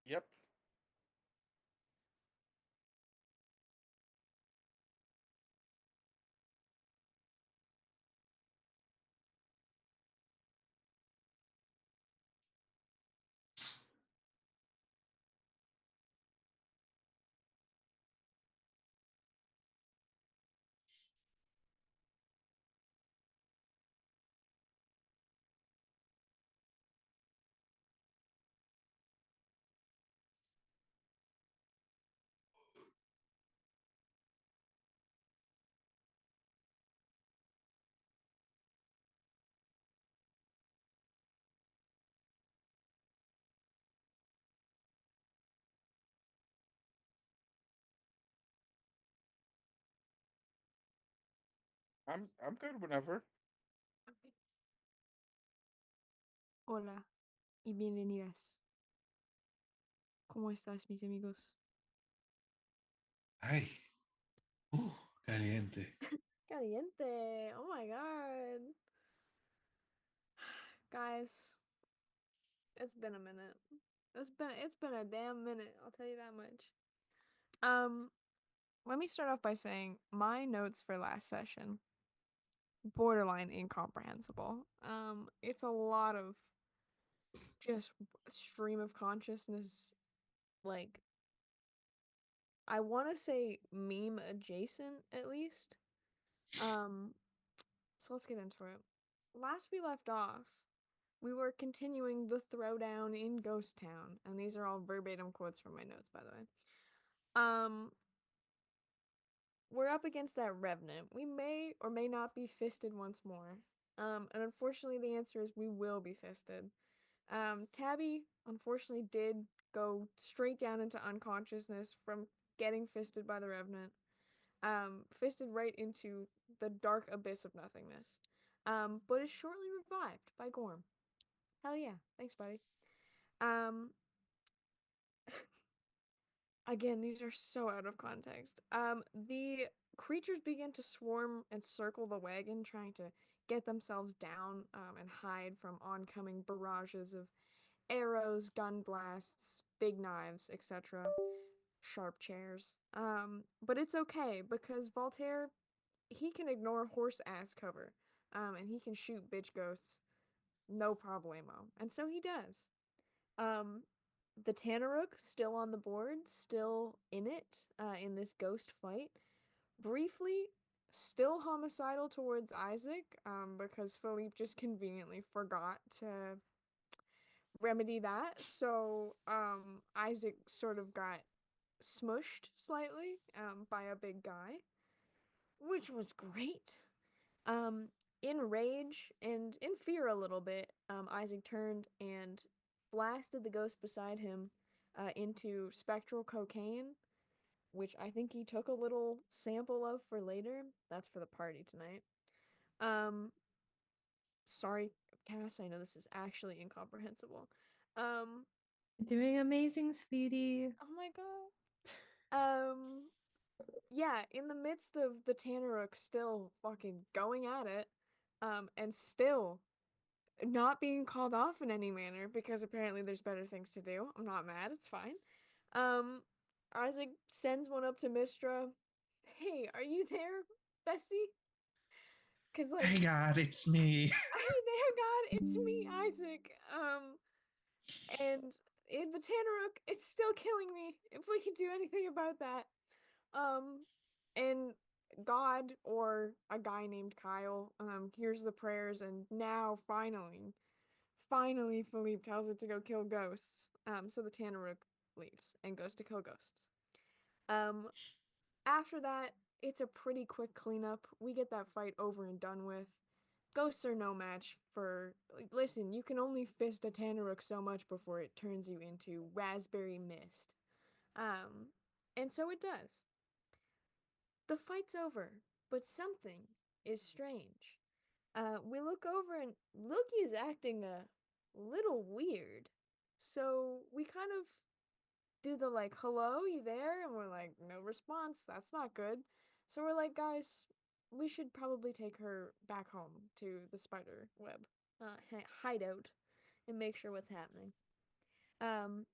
Yep. I'm good whenever. Okay. Hola y bienvenidas. ¿Cómo estás, mis amigos? Ay, caliente. Caliente. Oh my god. Guys, it's been a minute. It's been a damn minute, I'll tell you that much. Um, Let me start off by saying my notes for last session borderline incomprehensible. It's a lot of just stream of consciousness, like I want to say meme adjacent at least. Um, so let's get into it. Last we left off, we were continuing the throwdown in Ghost Town, and these are all verbatim quotes from my notes, by the way. Um, we're up against that Revenant. We may or may not be fisted once more. And unfortunately, the answer is we will be fisted. Tabby unfortunately did go straight down into unconsciousness from getting fisted by the Revenant. Fisted right into the dark abyss of nothingness. But is shortly revived by Gorm. Hell yeah, thanks, buddy. Um, Again, these are so out of context. The creatures begin to swarm and circle the wagon, trying to get themselves down and hide from oncoming barrages of arrows, gun blasts, big knives, etc. Sharp chairs. But it's okay because Voltaire, he can ignore horse ass cover, and he can shoot bitch ghosts no problemo, and so he does. Um, the Tanaruk still on the board, still in it, in this ghost fight. Briefly, still homicidal towards Isaac, because Philippe just conveniently forgot to remedy that. So, Isaac sort of got smushed slightly, by a big guy, which was great. Um, in rage and in fear a little bit, Isaac turned and blasted the ghost beside him into spectral cocaine, which I think he took a little sample of for later. That's for the party tonight. Um, Sorry, Cass, I know this is actually incomprehensible. Um, Doing amazing, sweetie. oh my god. Yeah, in the midst of the Tanaruk still fucking going at it, and still not being called off in any manner because apparently there's better things to do. I'm not mad, it's fine. Um, Isaac sends one up to Mistra. Hey, are you there, bestie? Cause like, Hey God, it's me. hey there, God, it's me, Isaac. And in the Tanaruk, it's still killing me. If we could do anything about that. Um, and God or a guy named Kyle hears the prayers, and now finally Philippe tells it to go kill ghosts. So the Tanaruk leaves and goes to kill ghosts. Um, After that, it's a pretty quick cleanup. We get that fight over and done with. Ghosts are no match for. Like, listen, you can only fist a Tanaruk so much before it turns you into raspberry mist. Um, and so it does. The fight's over, but something is strange. We look over and Loki is acting a little weird. So we kind of do the like, hello, you there? And we're like, no response. That's not good. So we're like, guys, we should probably take her back home to the spider web hideout and make sure what's happening. Um,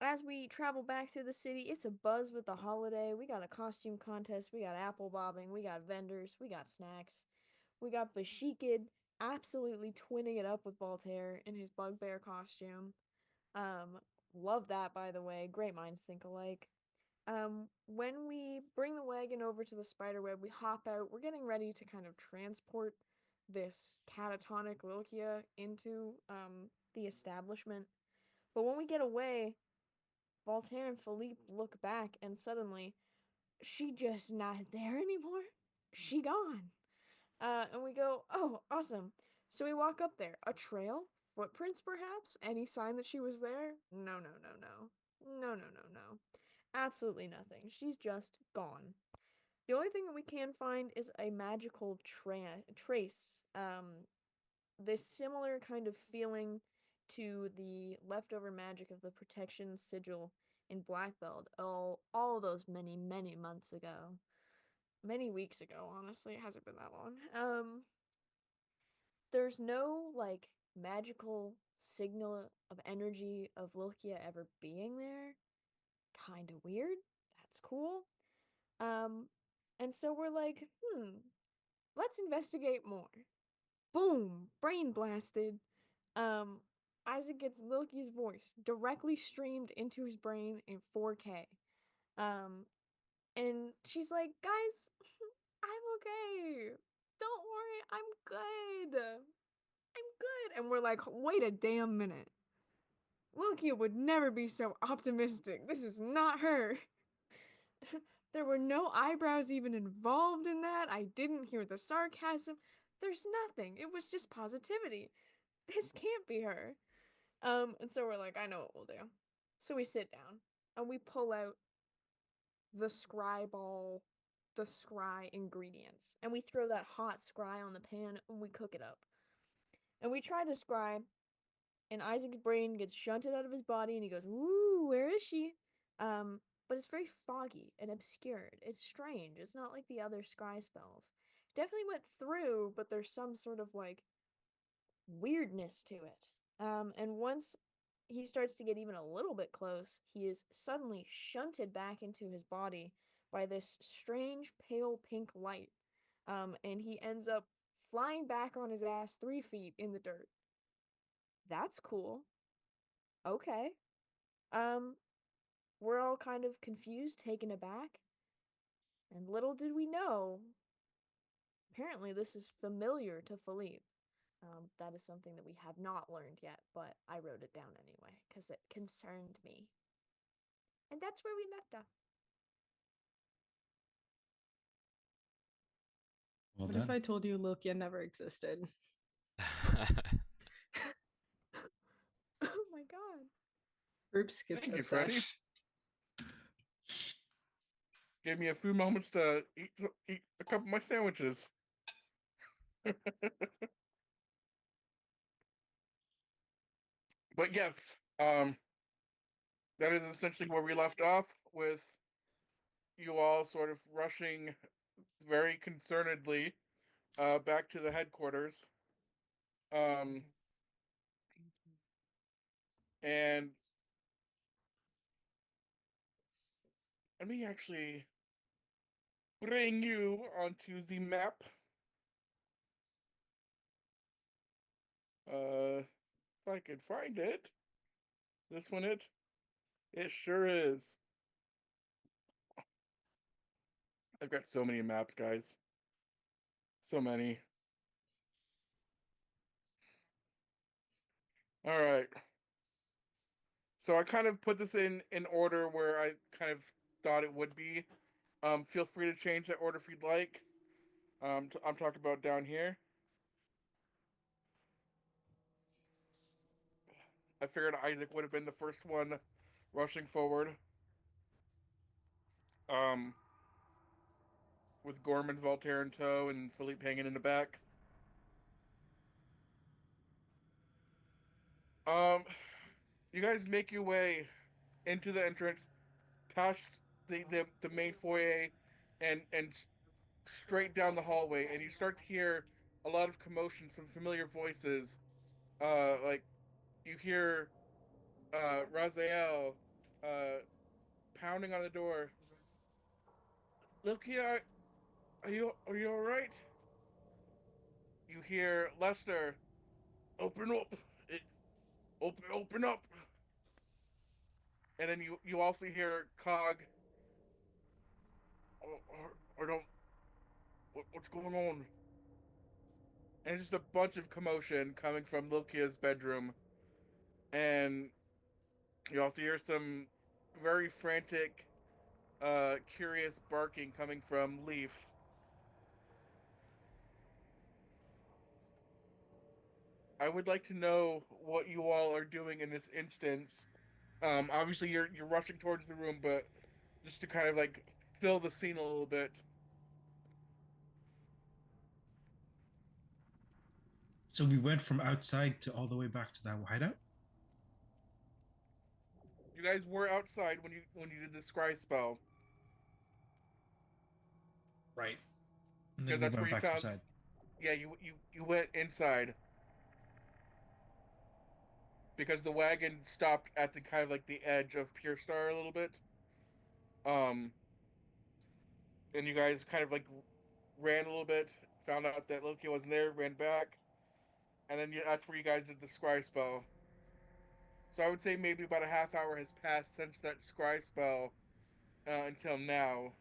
As we travel back through the city, it's a buzz with the holiday. We got a costume contest, we got apple bobbing, we got vendors, we got snacks. We got Bashikid absolutely twinning it up with Voltaire in his bugbear costume. Um, love that, by the way. Great minds think alike. When we bring the wagon over to the spiderweb, we hop out. We're getting ready to kind of transport this catatonic Lilkia into the establishment. But when we get away, Voltaire and Philippe look back, and suddenly, she just not there anymore. She gone. And we go, oh, awesome. So we walk up there. A trail? Footprints, perhaps? Any sign that she was there? No, no, no, no. No, no, no, no. Absolutely nothing. She's just gone. The only thing that we can find is a magical trace. This similar kind of feeling to the leftover magic of the protection sigil in Blackbelt. All those many, many months ago. Many weeks ago, honestly. It hasn't been that long. There's no like magical signal of energy of Lilkia ever being there. Kind of weird. That's cool. Um, and so we're like, let's investigate more. Boom, brain blasted. Um, Isaac gets Lilky's voice directly streamed into his brain in 4K. Um, and she's like, guys, I'm okay. Don't worry, I'm good. I'm good. And we're like, wait a damn minute. Wilkia would never be so optimistic. This is not her. There were no eyebrows even involved in that. I didn't hear the sarcasm. There's nothing. It was just positivity. This can't be her. And so we're like, I know what we'll do. So we sit down and we pull out the scry ball, the scry ingredients, and we throw that hot scry on the pan and we cook it up. And we try to scry, and Isaac's brain gets shunted out of his body, and he goes, "Woo, where is she?" But it's very foggy and obscured. It's strange. It's not like the other scry spells. Definitely went through, but there's some sort of like weirdness to it. And once he starts to get even a little bit close, he is suddenly shunted back into his body by this strange pale pink light. And he ends up flying back on his ass 3 feet in the dirt. That's cool. Okay. Um, we're all kind of confused, taken aback, and little did we know, apparently this is familiar to Philippe. That is something that we have not learned yet, but I wrote it down anyway, because it concerned me. And that's where we left off. Well What if done. I told you Lokia never existed? Oh my god. Group Thank schizo you, Freddie. sesh. Gave me a few moments to eat a couple of my sandwiches. But yes, that is essentially where we left off, with you all sort of rushing very concernedly back to the headquarters. Um, and let me actually bring you onto the map. If I could find it. This one it? It sure is. I've got so many maps, guys. So many. All right. So I kind of put this in order where I kind of thought it would be. Feel free to change that order if you'd like. I'm talking about down here. I figured Isaac would have been the first one rushing forward. Um, with Gorman, Voltaire in tow, and Philippe hanging in the back. Um, you guys make your way into the entrance, past the main foyer, and straight down the hallway, and you start to hear a lot of commotion, some familiar voices. Like you hear Raziel uh, pounding on the door. Loki, are you all right? You hear Lester, open up. It's open up. And then you also hear Cog. I don't. What's going on? And it's just a bunch of commotion coming from Lukia's bedroom, and you also hear some very frantic, curious barking coming from Leaf. I would like to know what you all are doing in this instance. Obviously you're rushing towards the room, but just to kind of like fill the scene a little bit. So we went from outside to all the way back to that hideout. You guys were outside when you did the scry spell, Right. And because then we that's where went you back found. inside. Yeah, you went inside because the wagon stopped at the kind of like the edge of Pure Star a little bit. Um, and you guys kind of like ran a little bit, found out that Loki wasn't there, ran back, and then that's where you guys did the scry spell. So I would say maybe about a half hour has passed since that scry spell until now.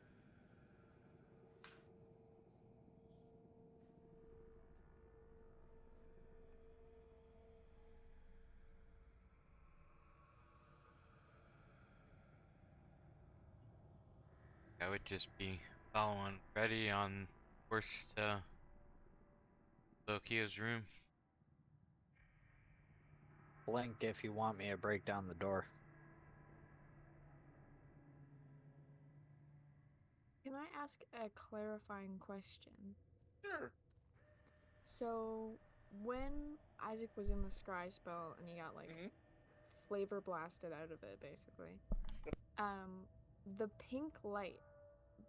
I would just be following Freddy on course to Lokio's room. Blink if you want me to break down the door. Can I ask a clarifying question? Sure. So, when Isaac was in the scry spell and he got like Mm-hmm. flavor blasted out of it, basically, um, the pink light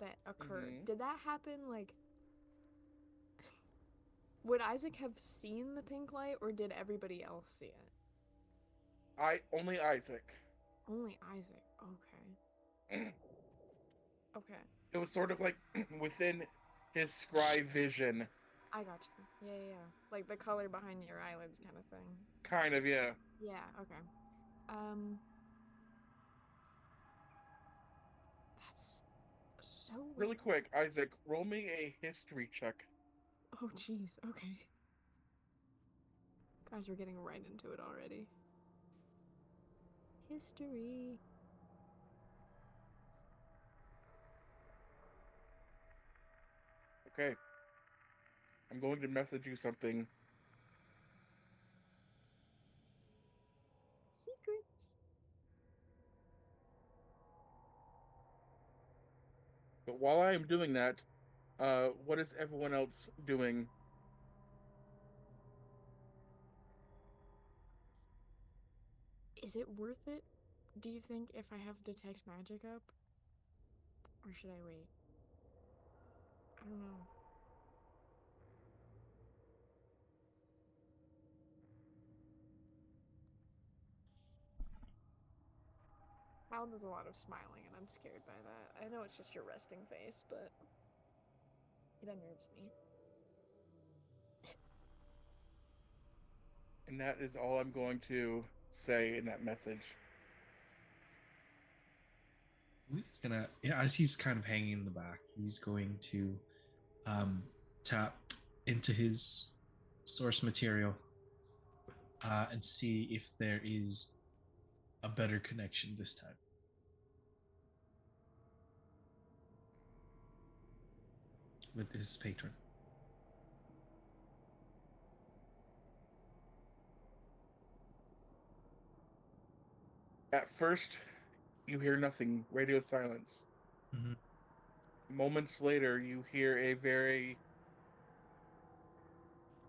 that occurred, Mm-hmm. did that happen like? Would Isaac have seen the pink light, or did everybody else see it? I only Isaac. Only Isaac. Okay. It Okay. was sort of like within his scry vision, I got you. Yeah. Like the color behind your eyelids kind of thing. kind of. Yeah. Yeah, okay. Um, that's so Really weird. quick, Isaac, roll me a history check. Oh, jeez. Okay. Guys, we're getting right into it already. History. Okay. I'm going to message you something. Secrets. But while I am doing that, what is everyone else doing? Is it worth it, do you think, if I have Detect Magic up? Or should I wait? I don't know. Hal does a lot of smiling, and I'm scared by that. I know it's just your resting face, but it unnerves me. And that is all I'm going to say in that message. He's gonna, yeah, as he's kind of hanging in the back, he's going to tap into his source material and see if there is a better connection this time with his patron. At first, you hear nothing, radio silence. Mm-hmm. Moments later, you hear a very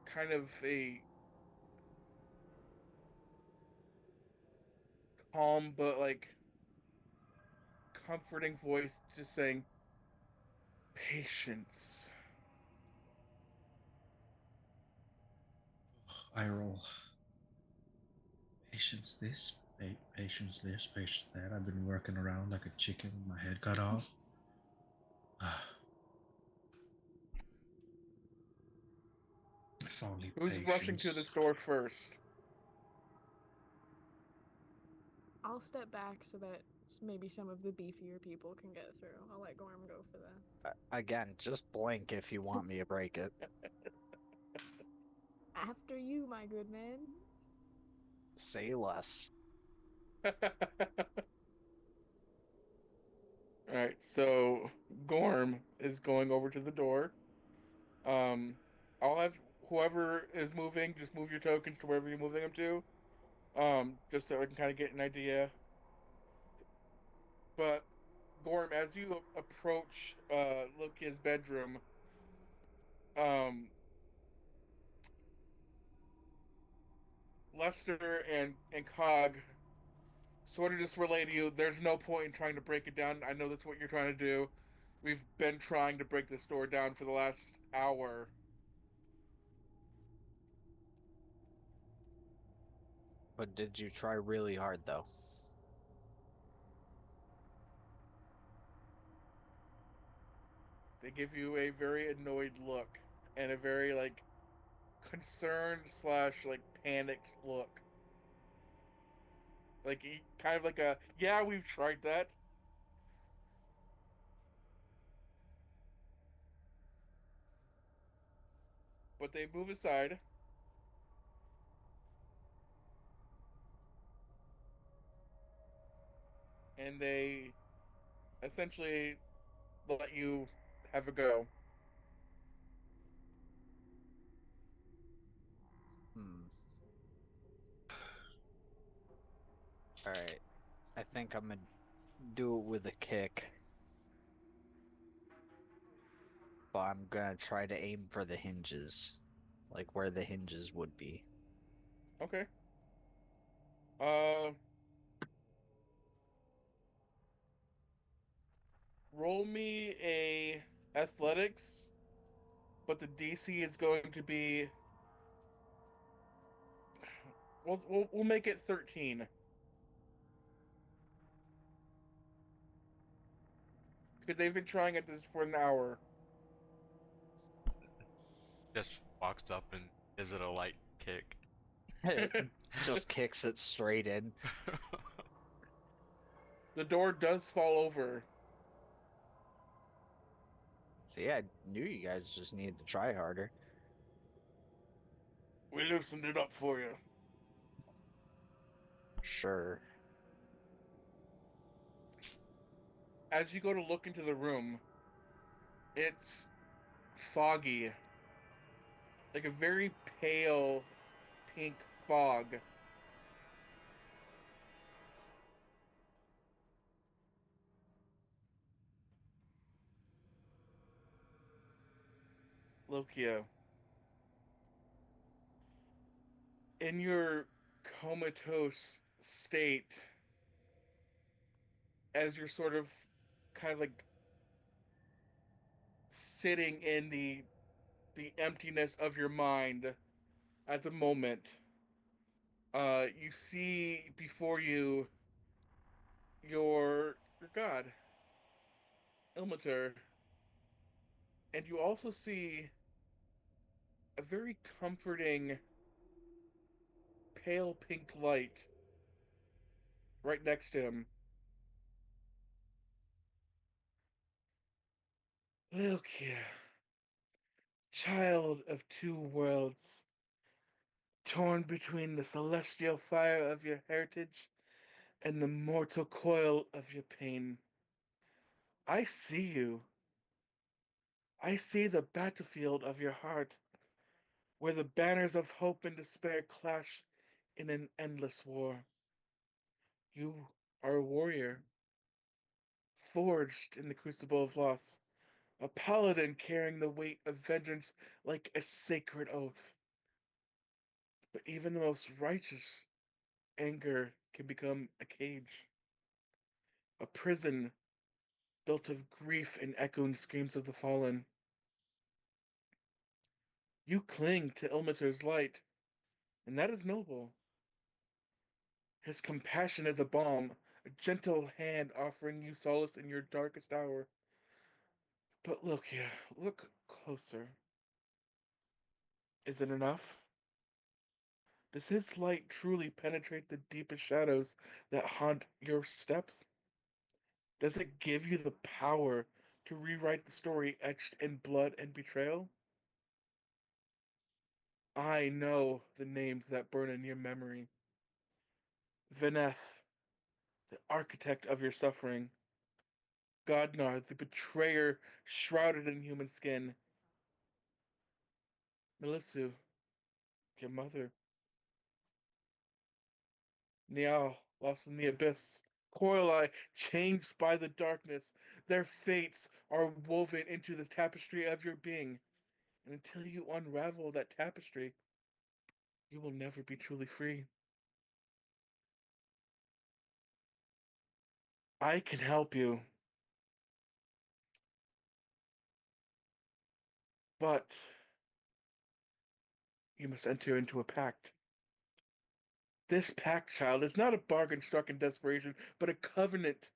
kind of a calm but like comforting voice just saying, patience. I roll. Patience this? Patience this, patience that. I've been working around like a chicken with my head cut off. If only Who's rushing to the patience. store first? I'll step back so that maybe some of the beefier people can get through. I'll let Gorm go for that. Again, just blink if you want me to break it. After you, my good man. Say less. Alright, so Gorm is going over to the door. I'll have whoever is moving, just move your tokens to wherever you're moving them to. Just so I can kind of get an idea. But Gorm, as you approach Lokia's bedroom, Lester and Cog sort of just relay to you, there's no point in trying to break it down. I know that's what you're trying to do. We've been trying to break this door down for the last hour. But did you try really hard, though? They give you a very annoyed look and a very like concerned slash like panicked look. Like kind of like a yeah, we've tried that. But they move aside. And they essentially let you have a go. Hmm. Alright. I think I'm gonna do it with a kick. But I'm gonna try to aim for the hinges. Like where the hinges would be. Okay. Uh, roll me a athletics, but the DC is going to be. We'll make it 13 because they've been trying at this for an hour. Just walks up and gives it a light kick. Just kicks it straight in. The door does fall over. See, I knew you guys just needed to try harder. We loosened it up for you. Sure. As you go to look into the room, it's foggy. Like a very pale pink fog. Lokia, in your comatose state, as you're sort of kind of like sitting in the emptiness of your mind at the moment, you see before you your god, Ilmater, and you also see a very comforting pale pink light right next to him. Lokia, child of two worlds, torn between the celestial fire of your heritage and the mortal coil of your pain. I see you. I see the battlefield of your heart, where the banners of hope and despair clash in an endless war. You are a warrior, forged in the crucible of loss, a paladin carrying the weight of vengeance like a sacred oath. But even the most righteous anger can become a cage, a prison built of grief and echoing screams of the fallen. You cling to Ilmater's light, and that is noble. His compassion is a balm, a gentle hand offering you solace in your darkest hour. But look here, look closer. Is it enough? Does his light truly penetrate the deepest shadows that haunt your steps? Does it give you the power to rewrite the story etched in blood and betrayal? I know the names that burn in your memory. Veneth, the architect of your suffering. Godnar, the betrayer shrouded in human skin. Melissu, your mother. Niall, lost in the abyss. Coralie, changed by the darkness. Their fates are woven into the tapestry of your being. And until you unravel that tapestry, you will never be truly free. I can help you, but you must enter into a pact. This pact, child, is not a bargain struck in desperation, but a covenant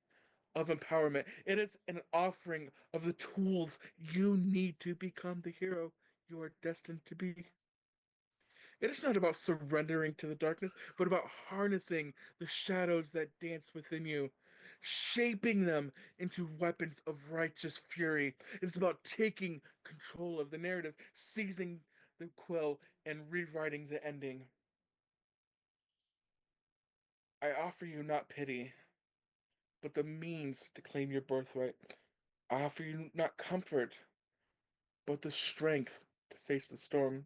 of empowerment. It is an offering of the tools you need to become the hero you are destined to be. It is not about surrendering to the darkness, but about harnessing the shadows that dance within you, shaping them into weapons of righteous fury. It's about taking control of the narrative, seizing the quill, and rewriting the ending. I offer you not pity, but the means to claim your birthright. I offer you not comfort, but the strength to face the storm.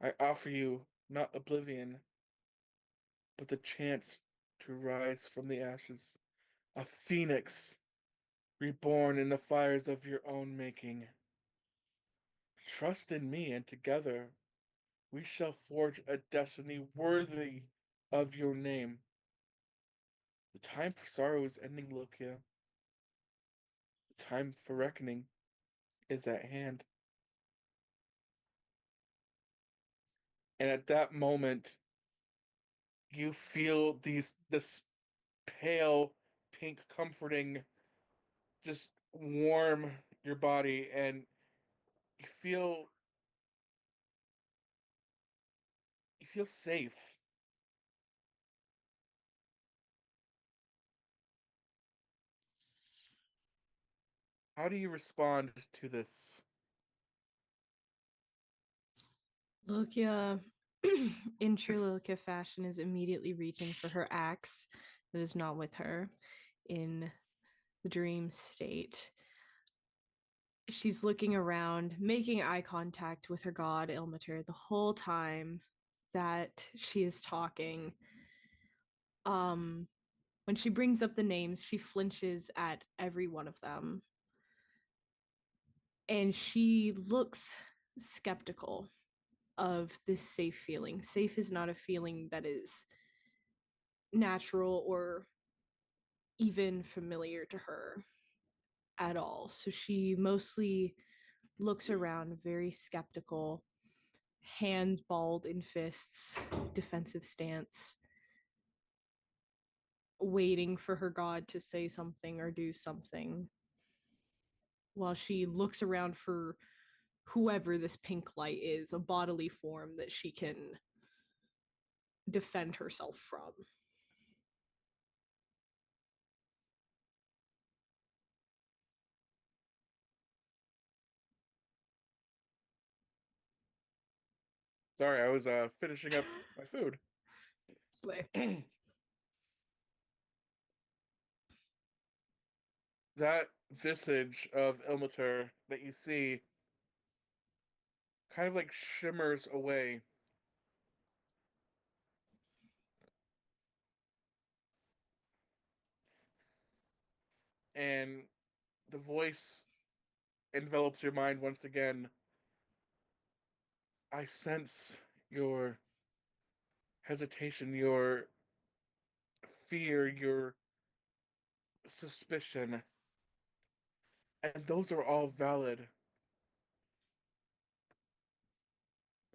I offer you not oblivion, but the chance to rise from the ashes. A phoenix, reborn in the fires of your own making. Trust in me, and together we shall forge a destiny worthy of your name. The time for sorrow is ending, Lokia. The time for reckoning is at hand. And at that moment, you feel this pale pink comforting just warm your body, and you feel you feel safe. How do you respond to this? Lokia, in true Lokia fashion, is immediately reaching for her axe that is not with her in the dream state. She's looking around, making eye contact with her god, Ilmater, the whole time that she is talking. When she brings up the names, she flinches at every one of them. And she looks skeptical of this safe feeling. Safe is not a feeling that is natural or even familiar to her at all. So she mostly looks around very skeptical, hands balled in fists, defensive stance, waiting for her god to say something or do something, while she looks around for whoever this pink light is, a bodily form that she can defend herself from. Sorry, I was finishing up my food. Slay. That visage of Ilmater that you see kind of like shimmers away. And the voice envelops your mind once again. I sense your hesitation, your fear, your suspicion. And those are all valid.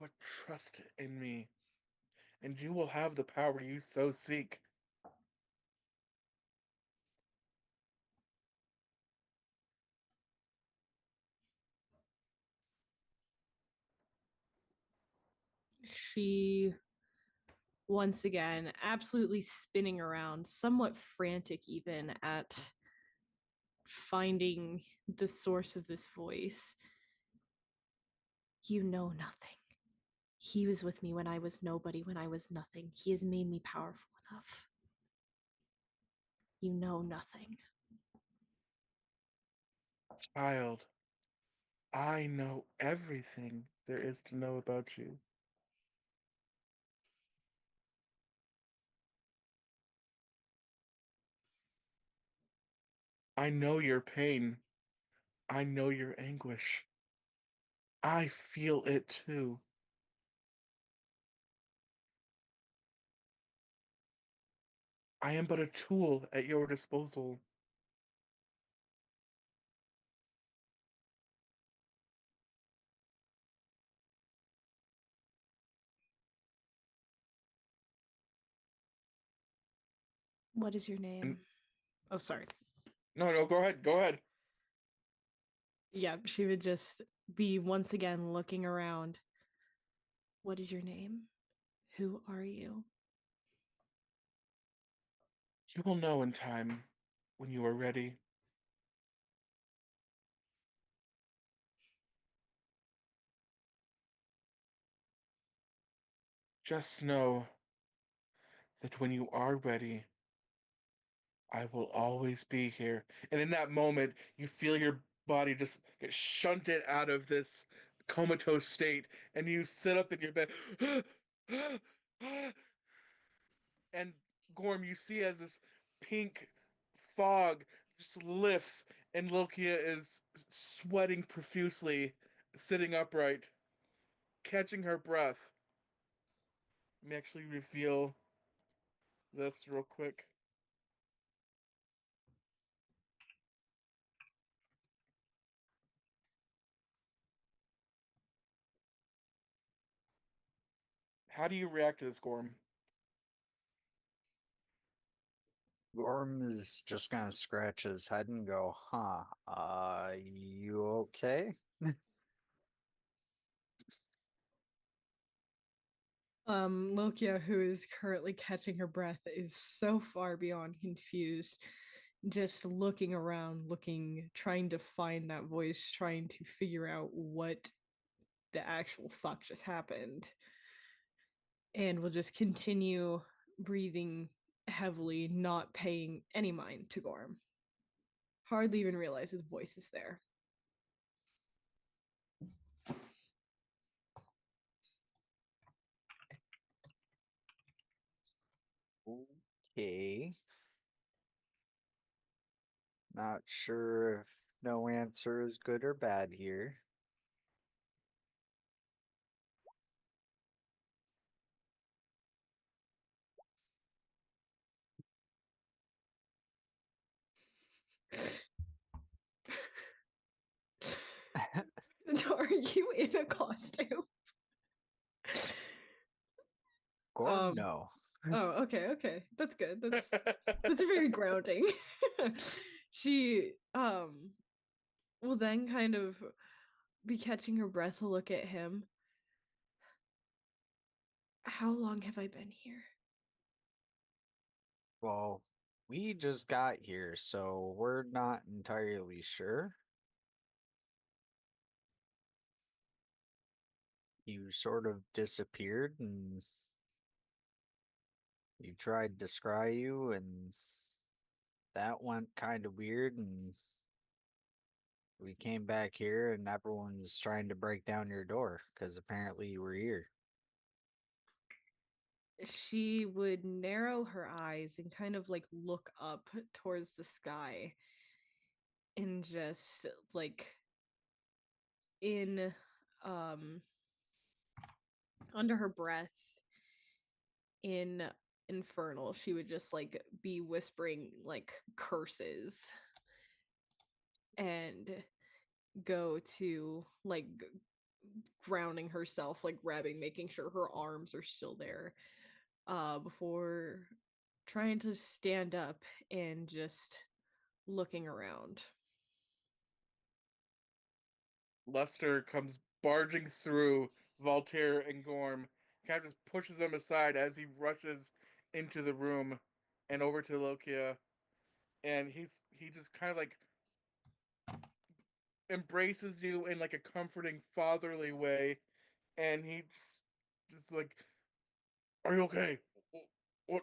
But trust in me. and you will have the power you so seek. She, once again, absolutely spinning around, somewhat frantic even at finding the source of this voice. You know nothing. He was with me when I was nobody, when I was nothing. He has made me powerful enough. You know nothing. Child, I know everything there is to know about you. I know your pain. I know your anguish. I feel it too. I am but a tool at your disposal. What is your name? And Oh, sorry. no, go ahead, go ahead. Yeah, she would just be once again looking around. What is your name? Who are you? You will know in time when you are ready. Just know that when you are ready, I will always be here. And in that moment, you feel your body just get shunted out of this comatose state, and you sit up in your bed. And Gorm, you see as this pink fog just lifts, and Lokia is sweating profusely, sitting upright, catching her breath. Let me actually reveal this real quick. How do you react to this, Gorm? Gorm is just gonna scratch his head and go, huh, you okay? Lokia, who is currently catching her breath, is so far beyond confused, just looking around, trying to find that voice, trying to figure out what the actual fuck just happened. And will just continue breathing heavily, not paying any mind to Gorm. Hardly even realize his voice is there. Okay. Not sure if no answer is good or bad here. Are you in a costume? Gorm, no. Oh, okay. That's good. That's very grounding. She will then kind of be catching her breath to look at him. How long have I been here? Well, we just got here, so we're not entirely sure. You sort of disappeared and we tried to scry you, and that went kind of weird, and we came back here and everyone's trying to break down your door because apparently you were here. She would narrow her eyes and kind of like look up towards the sky and just like in under her breath in infernal, she would just like be whispering like curses and go to like grounding herself, like grabbing, making sure her arms are still there, before trying to stand up and just looking around. Lester comes barging through Voltaire and Gorm, kind of just pushes them aside as he rushes into the room and over to Lokia, and he just kind of like embraces you in like a comforting fatherly way, and he just like, "Are you okay? What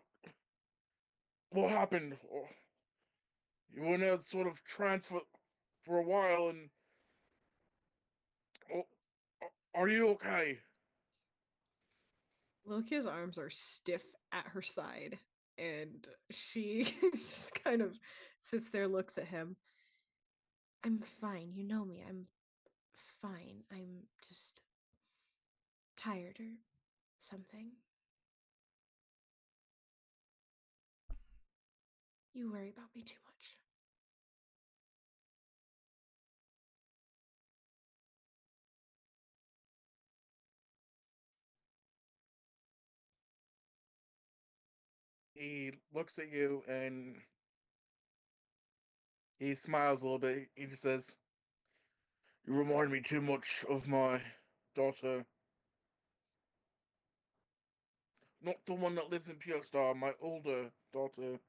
what happened? You were in a sort of trance for a while, and oh, are you okay?" Lokia's arms are stiff at her side, and she just kind of sits there, looks at him. I'm fine. You know me. I'm fine. I'm just tired or something. You worry about me too much. He looks at you and he smiles a little bit. He just says, "You remind me too much of my daughter. Not the one that lives in Pure Star, my older daughter,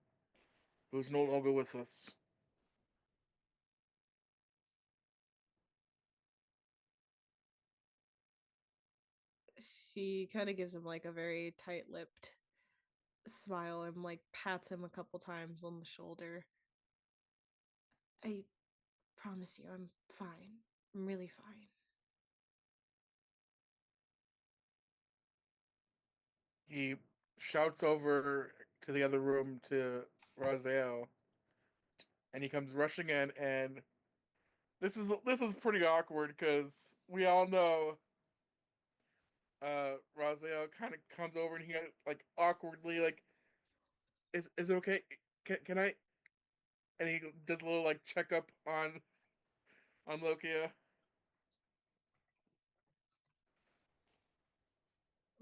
who's no longer with us." She kind of gives him like a very tight-lipped smile and like pats him a couple times on the shoulder. I promise you, I'm fine. I'm really fine. He shouts over to the other room to Raziel, and he comes rushing in, and this is pretty awkward because we all know Raziel kind of comes over and he like awkwardly like, is it okay? Can I? And he does a little like checkup on Lokia.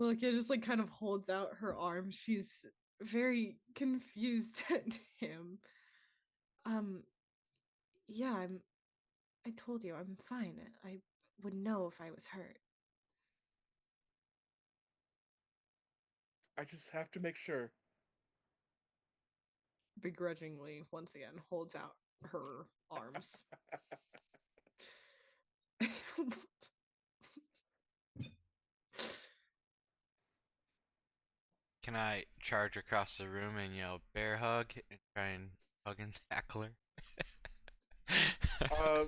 Lokia just like kind of holds out her arm. She's very confused at him. Um, yeah, I told you I'm fine. I would know if I was hurt. I just have to make sure. Begrudgingly, once again, holds out her arms. Can I charge across the room and yell bear hug and try and hug and tackle her? Uh,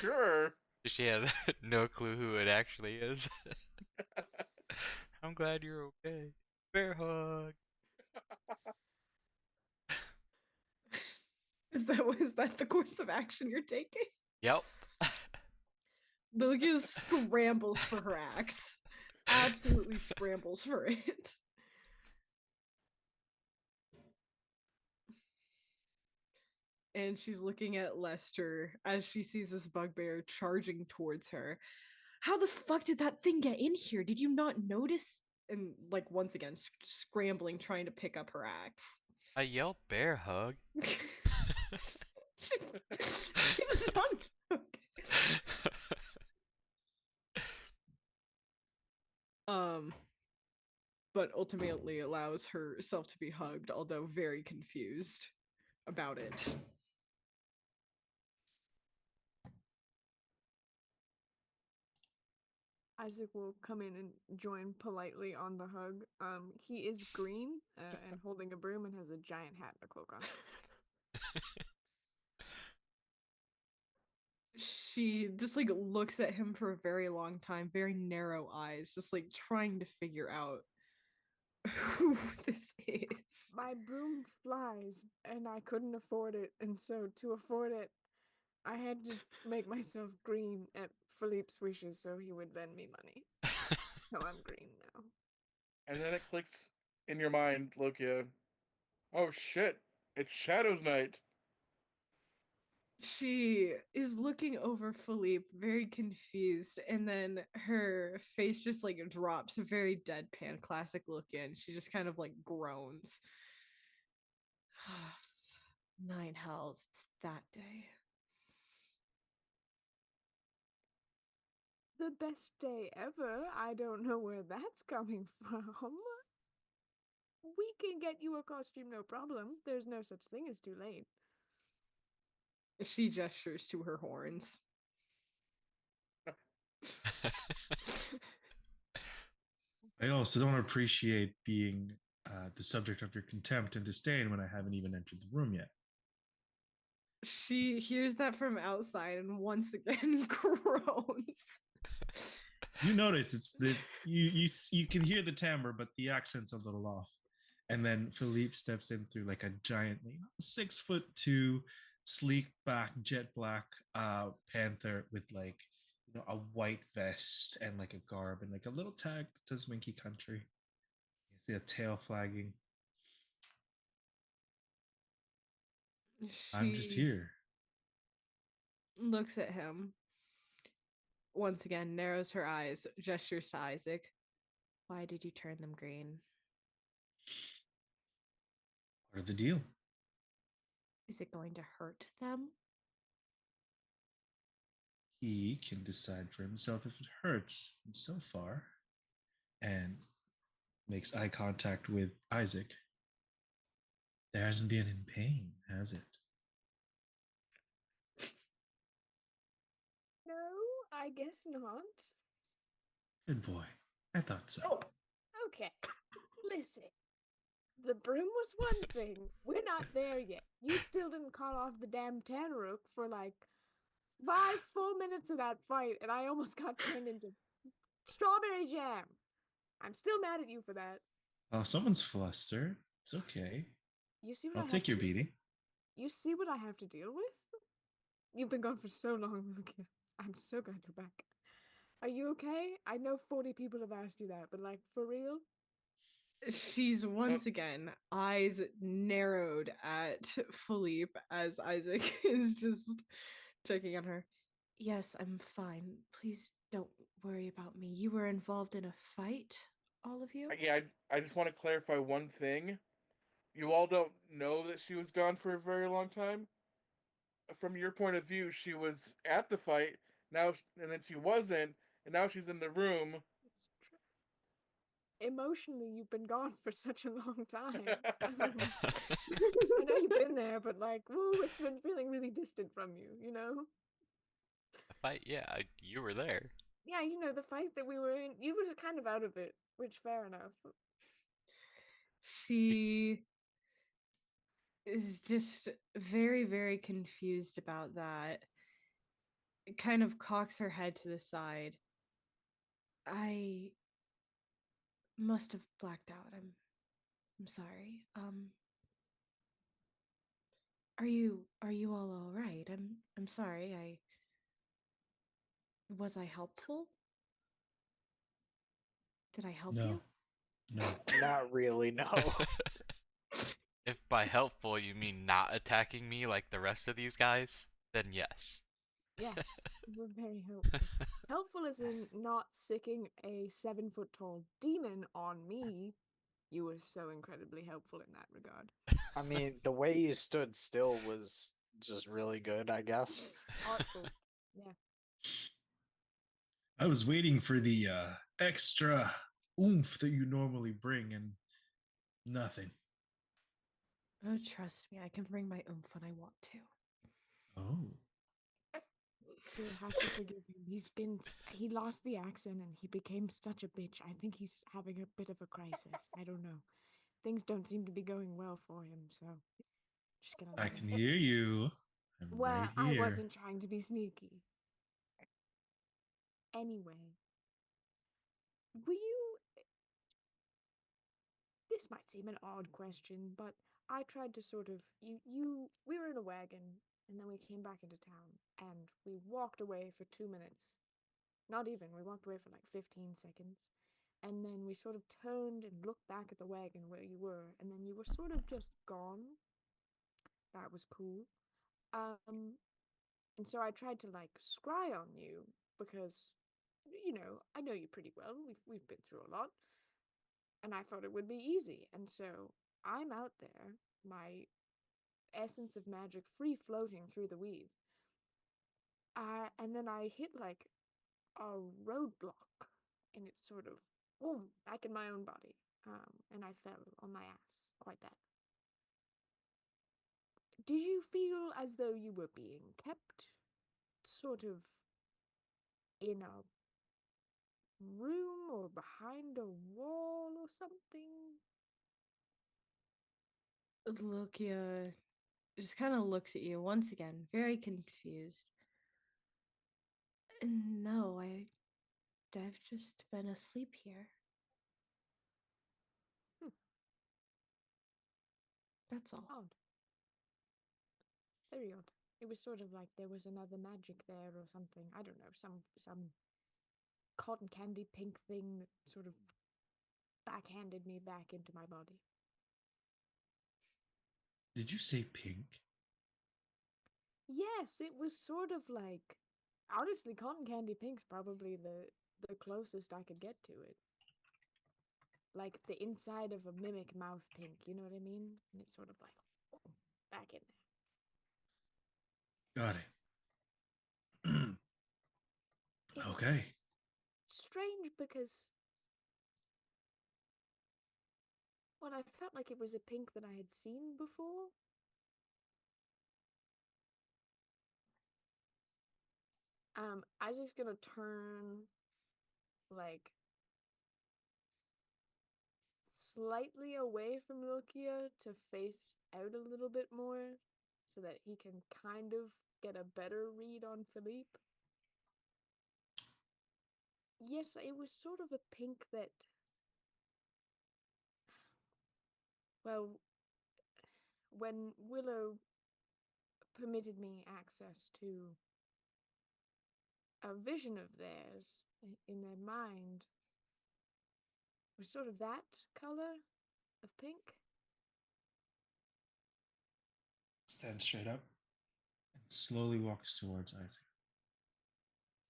sure. She has no clue who it actually is. I'm glad you're okay. Bear hug. Is that the course of action you're taking? Yep. Lokia scrambles for her axe. Absolutely scrambles for it. And she's looking at Lester as she sees this bugbear charging towards her. How the fuck did that thing get in here? Did you not notice? And like once again, scrambling, trying to pick up her axe. I yelled bear hug. She does not. Okay. But ultimately allows herself to be hugged, although very confused about it. Isaac will come in and join politely on the hug. He is green and holding a broom and has a giant hat and a cloak on. She just like looks at him for a very long time, very narrow eyes, just like trying to figure out who this is. My broom flies, and I couldn't afford it, and so to afford it, I had to make myself green at Philippe's wishes so he would lend me money. So I'm green now. And then it clicks in your mind, Lokia. Oh shit! It's Shadows Night. She is looking over Philippe, very confused, and then her face just like drops, a very deadpan, classic look in. She just kind of like groans. 9 hells, it's that day. The best day ever? I don't know where that's coming from. We can get you a costume, no problem. There's no such thing as too late. She gestures to her horns. I also don't appreciate being the subject of your contempt and disdain when I haven't even entered the room yet. She hears that from outside and once again groans. You notice it's the you can hear the timbre, but the accent's a little off. And then Philippe steps in through like a giant, 6'2", sleek back, jet black panther with like a white vest and like a garb and like a little tag that says Winky Country. You see a tail flagging. I'm just She here. looks at him. Once again, narrows her eyes, gestures to Isaac. Why did you turn them green? Part of the deal. Is it going to hurt them? He can decide for himself if it hurts. And so far, and makes eye contact with Isaac, there hasn't been in pain, has it? No, I guess not. Good boy. I thought so. Oh, okay. Listen. The broom was one thing. We're not there yet. You still didn't call off the damn Tanrook for like 5 full minutes of that fight, and I almost got turned into strawberry jam. I'm still mad at you for that. Oh, someone's flustered. It's okay. You see what I'll I have take to your deal- beating. You see what I have to deal with? You've been gone for so long, Lucas. I'm so glad you're back. Are you okay? I know 40 people have asked you that, but like, for real? She's once again eyes narrowed at Philippe as Isaac is just checking on her. Yes, I'm fine. Please don't worry about me. You were involved in a fight, all of you? Yeah, I just want to clarify one thing. You all don't know that she was gone for a very long time. From your point of view, she was at the fight now, and then she wasn't, and now she's in the room. It's emotionally, you've been gone for such a long time. I know you've been there, but like, woo, it's been feeling really distant from you, you know? Fight, yeah, you were there. Yeah, you know, the fight that we were in, you were kind of out of it, which fair enough. She is just very, very confused about that. Kind of cocks her head to the side. I must have blacked out. I'm sorry. Are you all right? I'm sorry. Was I helpful? Did I help No. you? No. Not really, no. If by helpful you mean not attacking me like the rest of these guys, then yes. Yes, you were very helpful. Helpful as in not sicking a 7-foot tall demon on me. You were so incredibly helpful in that regard. I mean, the way you stood still was just really good, I guess. Artful. Yeah. I was waiting for the extra oomph that you normally bring, and nothing. Oh, trust me, I can bring my oomph when I want to. Oh. You'll have to forgive him. He lost the accent and he became such a bitch. I think he's having a bit of a crisis. I don't know. Things don't seem to be going well for him, so just gonna I let can him. hear you. I'm Well, right I here. wasn't trying to be sneaky. Anyway, were you? This might seem an odd question, but I tried to sort of we were in a wagon and then we came back into town and we walked away for 2 minutes. Not even, we walked away for like 15 seconds. And then we sort of turned and looked back at the wagon where you were, and then you were sort of just gone. That was cool. Um, And so I tried to like scry on you because, I know you pretty well. We've been through a lot, and I thought it would be easy. And so I'm out there, my essence of magic free floating through the weave. And then I hit like a roadblock, and it's sort of boom back in my own body. And I fell on my ass quite bad. Did you feel as though you were being kept sort of in a room or behind a wall or something? Lukia just kind of looks at you once again, very confused. No, I've just been asleep here. Hmm. That's all. Odd. Very odd. It was sort of like there was another magic there or something. I don't know, some cotton candy pink thing that sort of backhanded me back into my body. Did you say pink? Yes, it was sort of like, honestly, cotton candy pink's probably the closest I could get to it. Like the inside of a mimic mouth pink, you know what I mean? And it's sort of like back in there. Got it. It's Okay. strange because, well, I felt like it was a pink that I had seen before. Isaac's gonna turn like slightly away from Lukia to face out a little bit more so that he can kind of get a better read on Philippe. Yes, it was sort of a pink that, well, when Willow permitted me access to a vision of theirs in their mind, was sort of that color of pink. Stands straight up and slowly walks towards Isaac.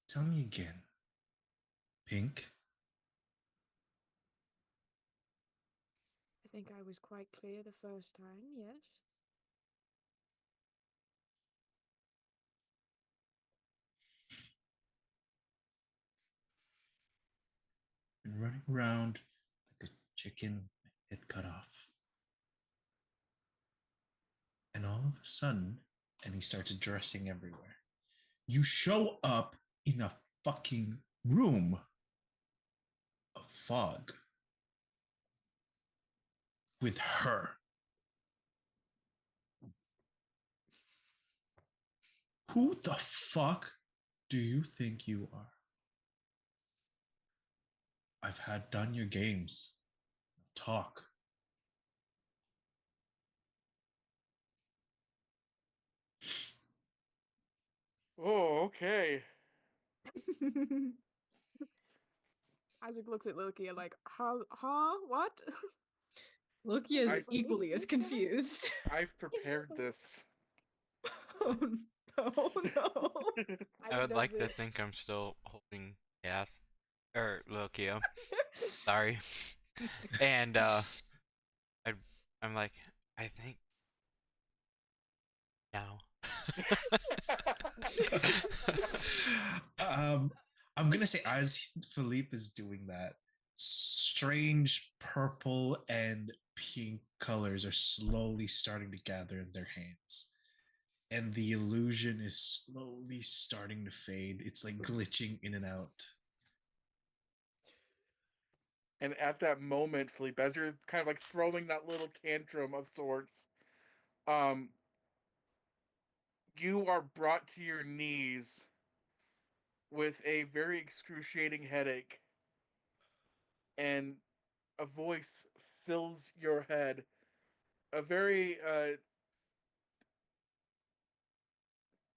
Tell me again. Pink? I think I was quite clear the first time, yes. Been running around like a chicken, head cut off. And all of a sudden, and he starts dressing everywhere. You show up in a fucking room of fog with her. Who the fuck do you think you are? I've had done your games. Talk. Oh, okay. Isaac looks at Loki like, huh? What? Lukia is I- equally as This guy? confused. I've prepared this. Oh no. I Isaac would does like to this. think I'm still holding gas. Or Lukia. Sorry. And I I'm like, I think now. I'm gonna say as Philippe is doing that, strange purple and pink colors are slowly starting to gather in their hands. And the illusion is slowly starting to fade. It's like glitching in and out. And at that moment, Philippe, as you're kind of like throwing that little tantrum of sorts, um, you are brought to your knees with a very excruciating headache, and a voice fills your head. A very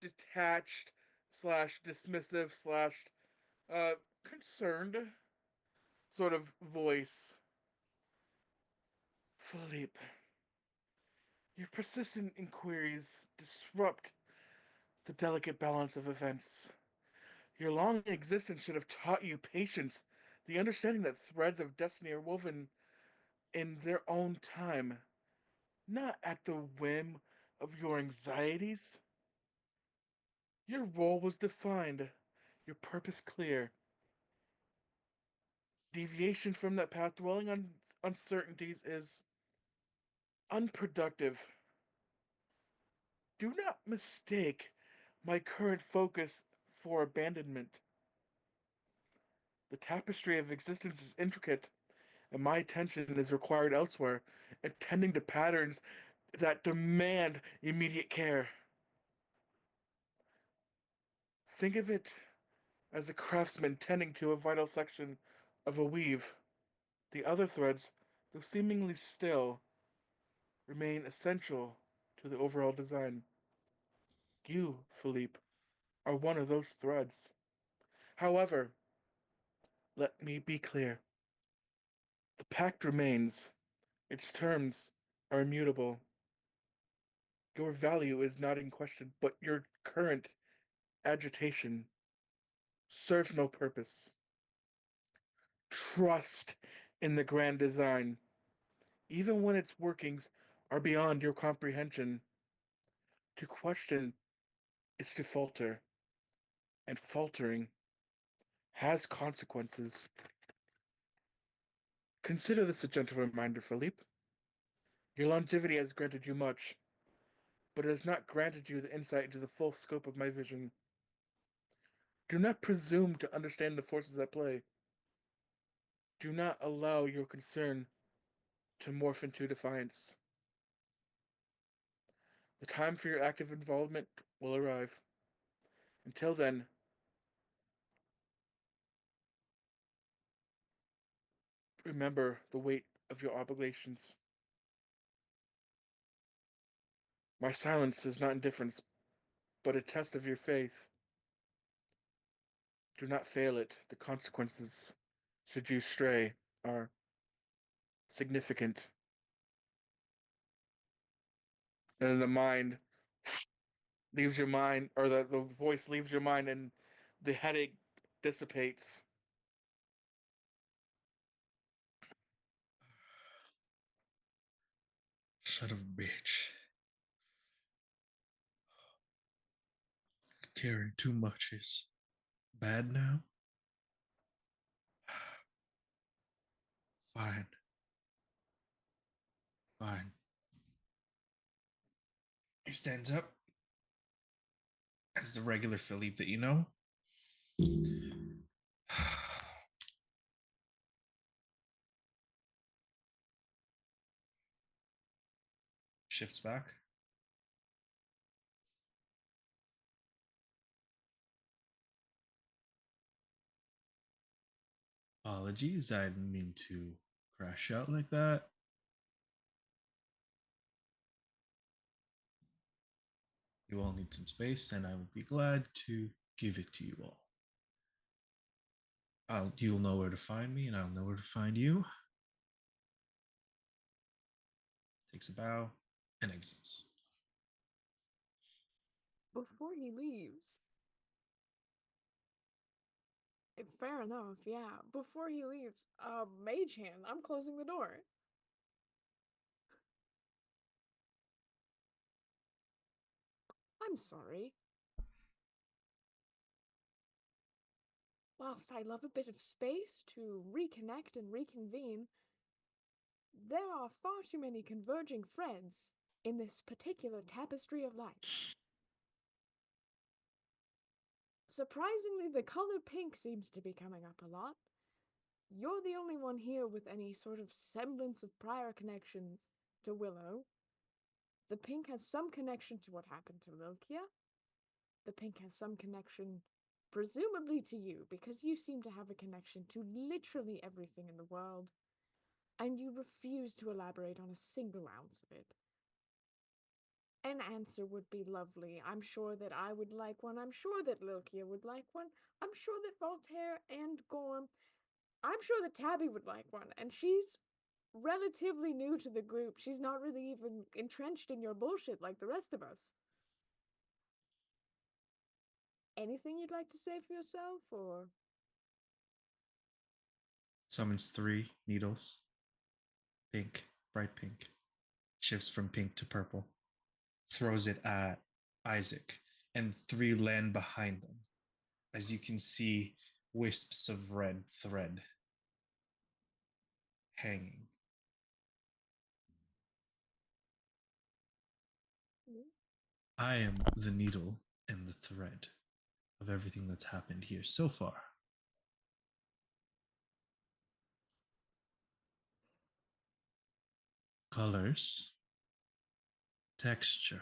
detached slash dismissive slash concerned sort of voice. Philippe, your persistent inquiries disrupt the delicate balance of events. Your long existence should have taught you patience, the understanding that threads of destiny are woven in their own time, not at the whim of your anxieties. Your role was defined, your purpose clear. Deviation from that path, dwelling on uncertainties, is unproductive. Do not mistake my current focus for abandonment. The tapestry of existence is intricate, and my attention is required elsewhere, attending to patterns that demand immediate care. Think of it as a craftsman tending to a vital section of a weave. The other threads, though seemingly still, remain essential to the overall design. You, Philippe, are one of those threads. However, let me be clear. The pact remains. Its terms are immutable. Your value is not in question, but your current agitation serves no purpose. Trust in the grand design, even when its workings are beyond your comprehension. To question is to falter, and faltering has consequences. Consider this a gentle reminder, Philippe. Your longevity has granted you much, but it has not granted you the insight into the full scope of my vision. Do not presume to understand the forces at play. Do not allow your concern to morph into defiance. The time for your active involvement will arrive. Until then, remember the weight of your obligations. My silence is not indifference, but a test of your faith. Do not fail it. The consequences, should you stray, are significant. And then the mind leaves your mind, or the voice leaves your mind, and the headache dissipates. Son of a bitch. Caring too much is bad now? Fine. Fine. He stands up as the regular Philippe that you know. Shifts back. Apologies, I didn't mean to crash out like that. You all need some space, and I will be glad to give it to you all. You'll know where to find me, and I'll know where to find you. Takes a bow and exits. Before he leaves, fair enough, yeah. Before he leaves, Mage Hand, I'm closing the door. I'm sorry. Whilst I love a bit of space to reconnect and reconvene, there are far too many converging threads in this particular tapestry of life. Surprisingly, the color pink seems to be coming up a lot. You're the only one here with any sort of semblance of prior connection to Willow. The pink has some connection to what happened to Lilkia. The pink has some connection, presumably to you, because you seem to have a connection to literally everything in the world, and you refuse to elaborate on a single ounce of it. An answer would be lovely. I'm sure that I would like one. I'm sure that Lilkia would like one. I'm sure that Voltaire and Gorm, I'm sure that Tabby would like one. And she's relatively new to the group. She's not really even entrenched in your bullshit like the rest of us. anything you'd like to say for yourself, or Summons 3 needles. Pink, bright pink. Shifts from pink to purple. Throws it at Isaac, and 3 land behind them. As you can see, wisps of red thread hanging. I am the needle and the thread of everything that's happened here so far. Colors, texture,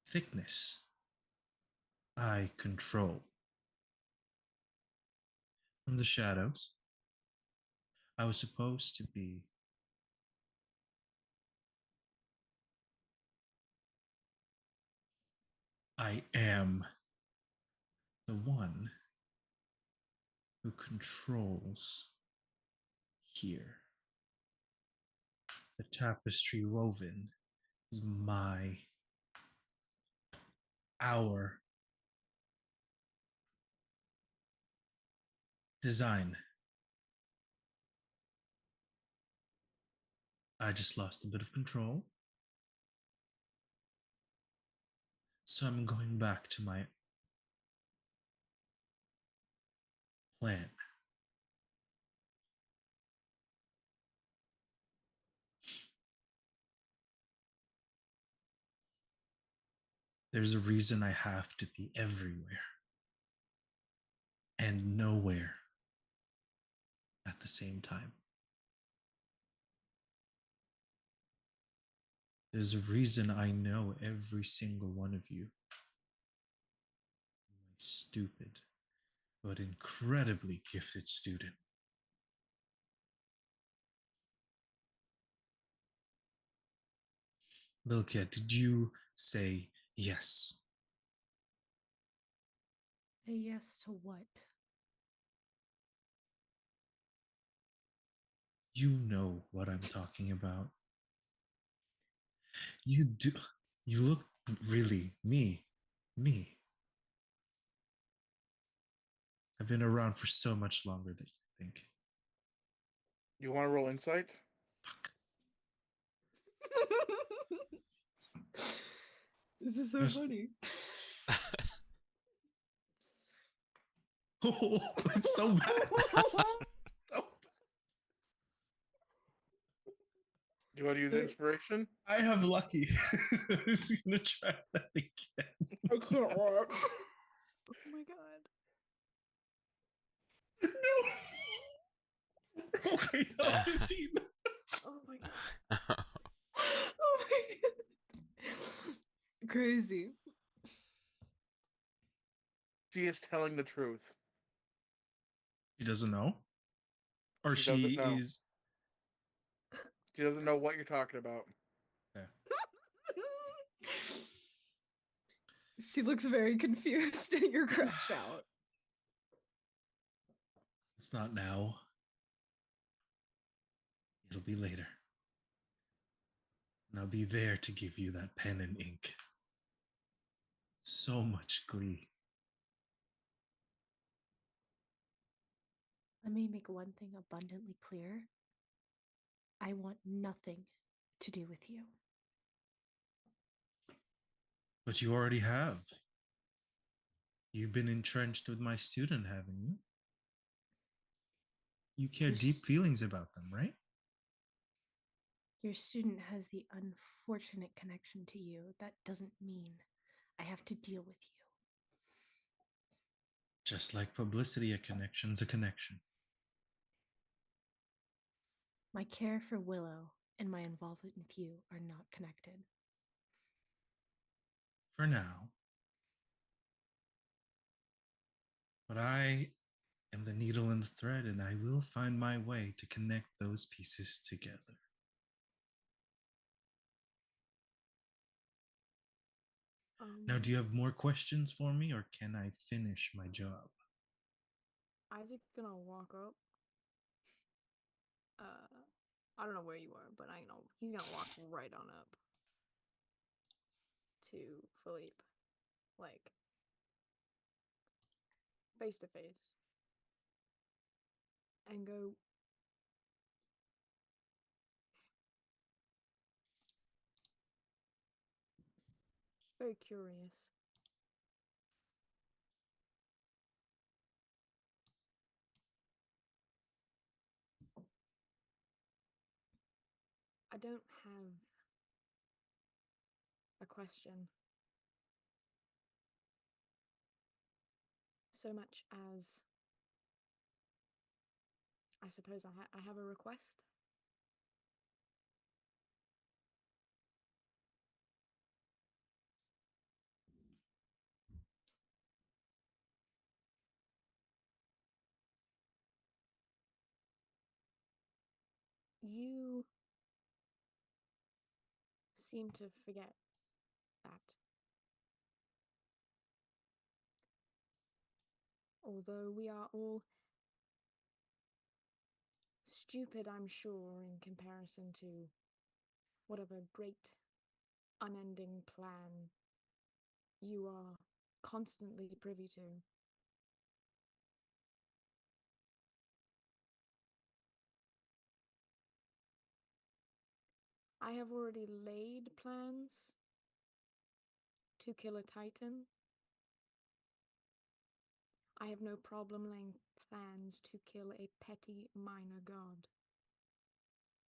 thickness, I control. From the shadows, I was supposed to be I am the one who controls here. The tapestry woven is our design. I just lost a bit of control. So I'm going back to my plan. There's a reason I have to be everywhere and nowhere at the same time. There's a reason I know every single one of you. My stupid, but incredibly gifted student. Lilkia, did you say yes? Say yes to what? You know what I'm talking about. You do. You look really me. I've been around for so much longer than you think. You want to roll insight? Fuck. This is so There's- funny. Oh, it's so bad. So You want to use inspiration? I have lucky. I'm gonna try that again. I can't watch. oh my god. No. Okay, that was 15. Oh my god. Oh my god. Crazy. She is telling the truth. She doesn't know? Or She doesn't know. is. She doesn't know what you're talking about. Okay. She looks very confused at your crash out. It's not now. It'll be later. And I'll be there to give you that pen and ink. So much glee. Let me make one thing abundantly clear. I want nothing to do with you. But you already have. You've been entrenched with my student, haven't you? You care Your deep s- feelings about them, right? Your student has the unfortunate connection to you. That doesn't mean I have to deal with you. Just like publicity, a connection's a connection. My care for Willow and my involvement with you are not connected. For now. But I am the needle and the thread, and I will find my way to connect those pieces together. Now, do you have more questions for me, or can I finish my job? Isaac's gonna walk up. I don't know where you are, but I know he's gonna walk right on up to Philippe. Like, face to face and go, very curious. I don't have a question so much as I suppose I have a request. You seem to forget that. Although we are all stupid, I'm sure, in comparison to whatever great unending plan you are constantly privy to. I have already laid plans to kill a titan. I have no problem laying plans to kill a petty minor god.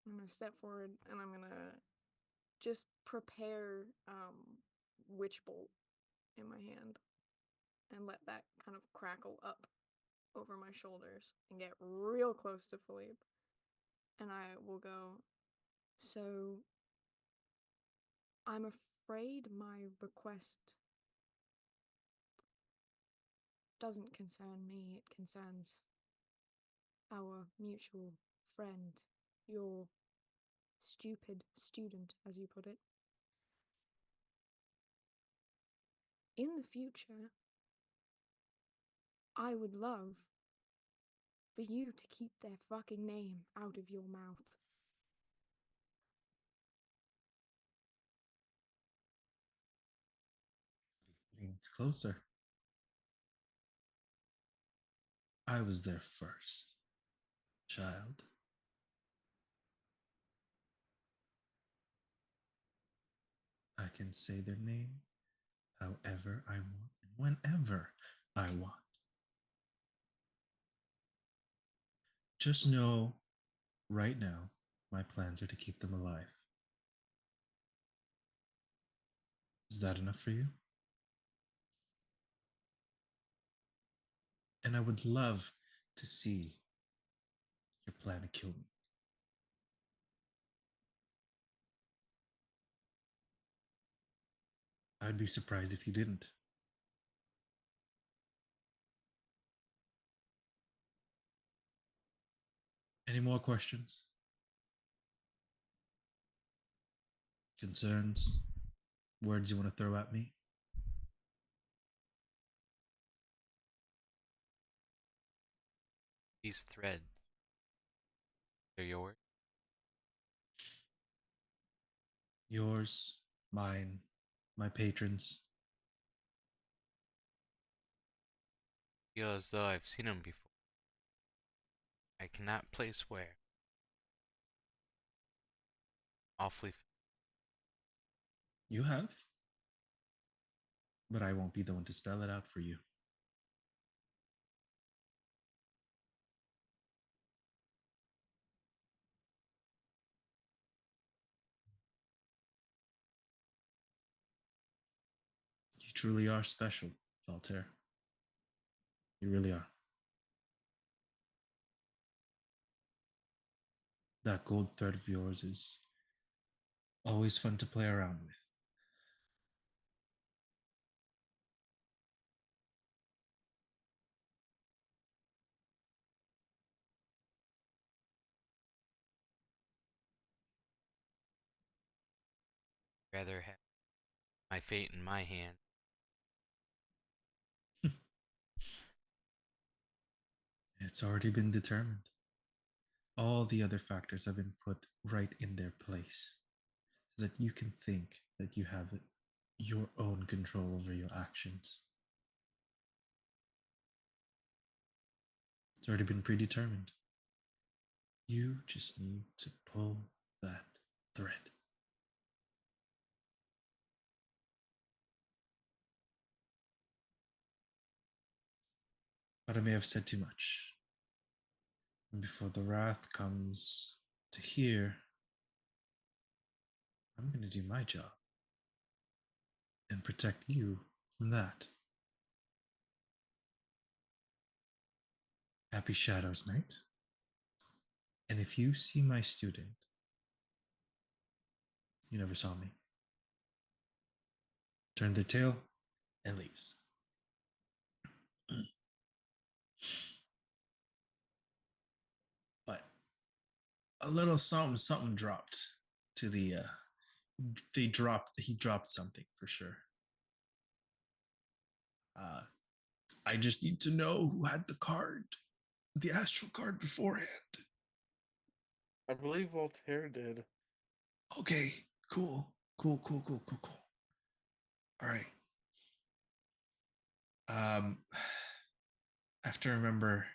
I'm gonna step forward and I'm gonna just prepare witch bolt in my hand and let that kind of crackle up over my shoulders and get real close to Philippe. And I will go, so I'm afraid my request doesn't concern me, it concerns our mutual friend, your stupid student, as you put it. In the future, I would love for you to keep their fucking name out of your mouth. Leans closer. I was there first, child. I can say their name however I want and whenever I want. Just know right now my plans are to keep them alive. Is that enough for you? And I would love to see your plan to kill me. I'd be surprised if you didn't. Any more questions? Concerns? Words you want to throw at me? These threads, they're yours. Yours, mine, my patrons. Feel as though I've seen them before. I cannot place where. Awfully. You have? But I won't be the one to spell it out for you. You truly are special, Valtaire. You really are. That gold thread of yours is always fun to play around with. Rather have my fate in my hand. It's already been determined. All the other factors have been put right in their place so that you can think that you have your own control over your actions. It's already been predetermined. You just need to pull that thread. But I may have said too much. And before the wrath comes to here, I'm going to do my job and protect you from that. Happy Shadows Night. And if you see my student, you never saw me. Turn their tail and leaves. But a little something dropped to the he dropped something for sure. I just need to know who had the astral card beforehand. I believe Voltaire did. Okay, cool. All right. I have to remember,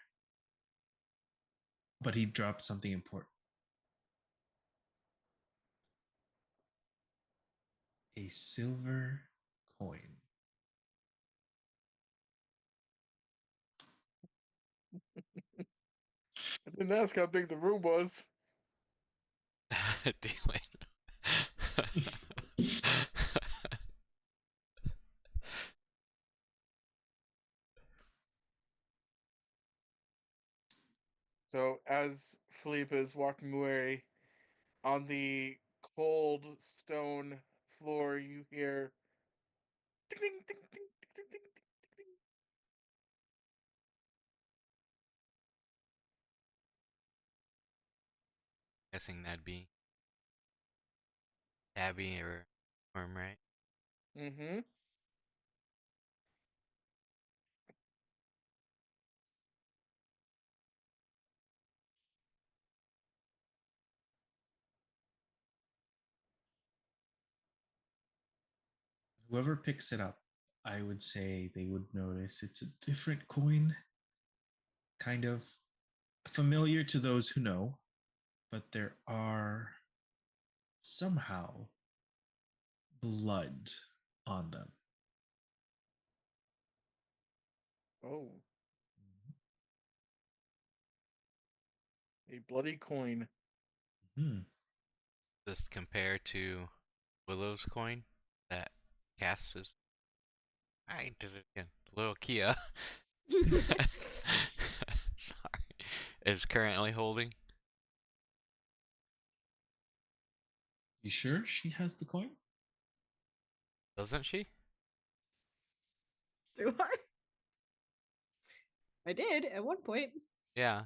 but he dropped something important. A silver coin. I didn't ask how big the room was. Damn it. So as Philippe is walking away, on the cold stone floor, you hear ding ding ding ding ding ding ding ding. Guessing that'd be Tabby or Worm, right? Mm-hmm. Whoever picks it up, I would say they would notice it's a different coin, kind of familiar to those who know, but there are somehow blood on them. Oh, a bloody coin. Hmm. This compare to Willow's coin that Cass is. I did it again. Little Kia. Sorry. Is currently holding. You sure she has the coin? Doesn't she? Do I? I did at one point. Yeah.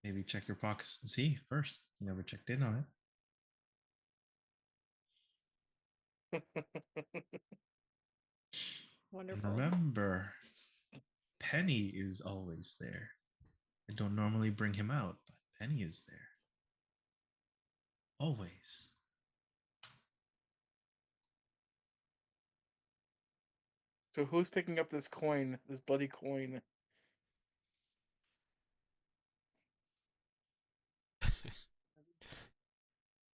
Maybe check your pockets and see first. You never checked in on it. Wonderful. And remember, Penny is always there. I don't normally bring him out, but Penny is there. Always. So who's picking up this coin, this bloody coin?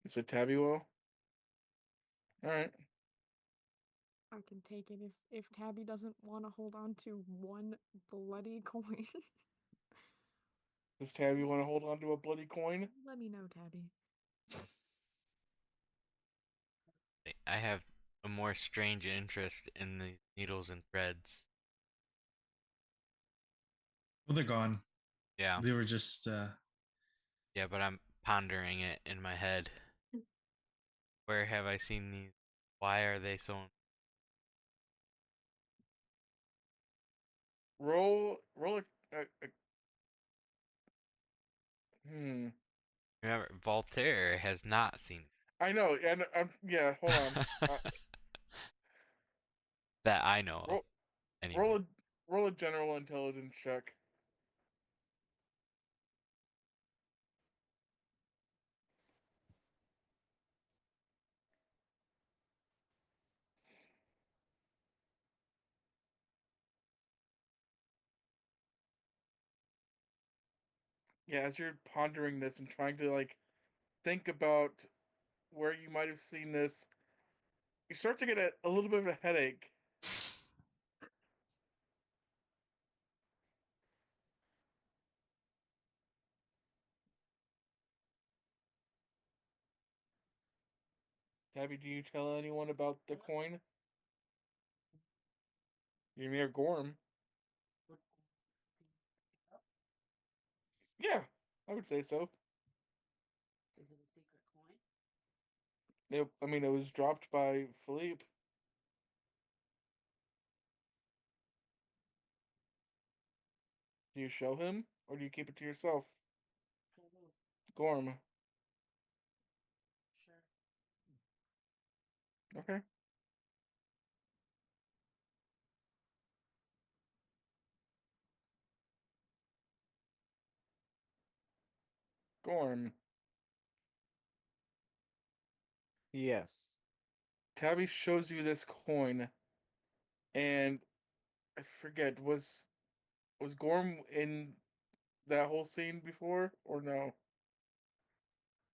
Is it Tabuo? All right. I can take it if Tabby doesn't want to hold on to one bloody coin. Does Tabby want to hold on to a bloody coin? Let me know, Tabby. I have a more strange interest in the needles and threads. Well, they're gone. Yeah. They were just Yeah, but I'm pondering it in my head. Where have I seen these? Why are they so? Roll a hmm. Remember, Voltaire has not seen I know, and yeah. Hold on. that I know of. Roll Anyway, roll a roll a general intelligence check. Yeah, as you're pondering this and trying to like think about where you might have seen this, you start to get a little bit of a headache. Tabby, do you tell anyone about the coin? You near Gorm. Yeah, I would say so. Is it a secret coin? I mean, it was dropped by Philippe. Do you show him, or do you keep it to yourself? Sure. Gorm. Okay. Gorm. Yes. Tabby shows you this coin, and I forget, was Gorm in that whole scene before, or no?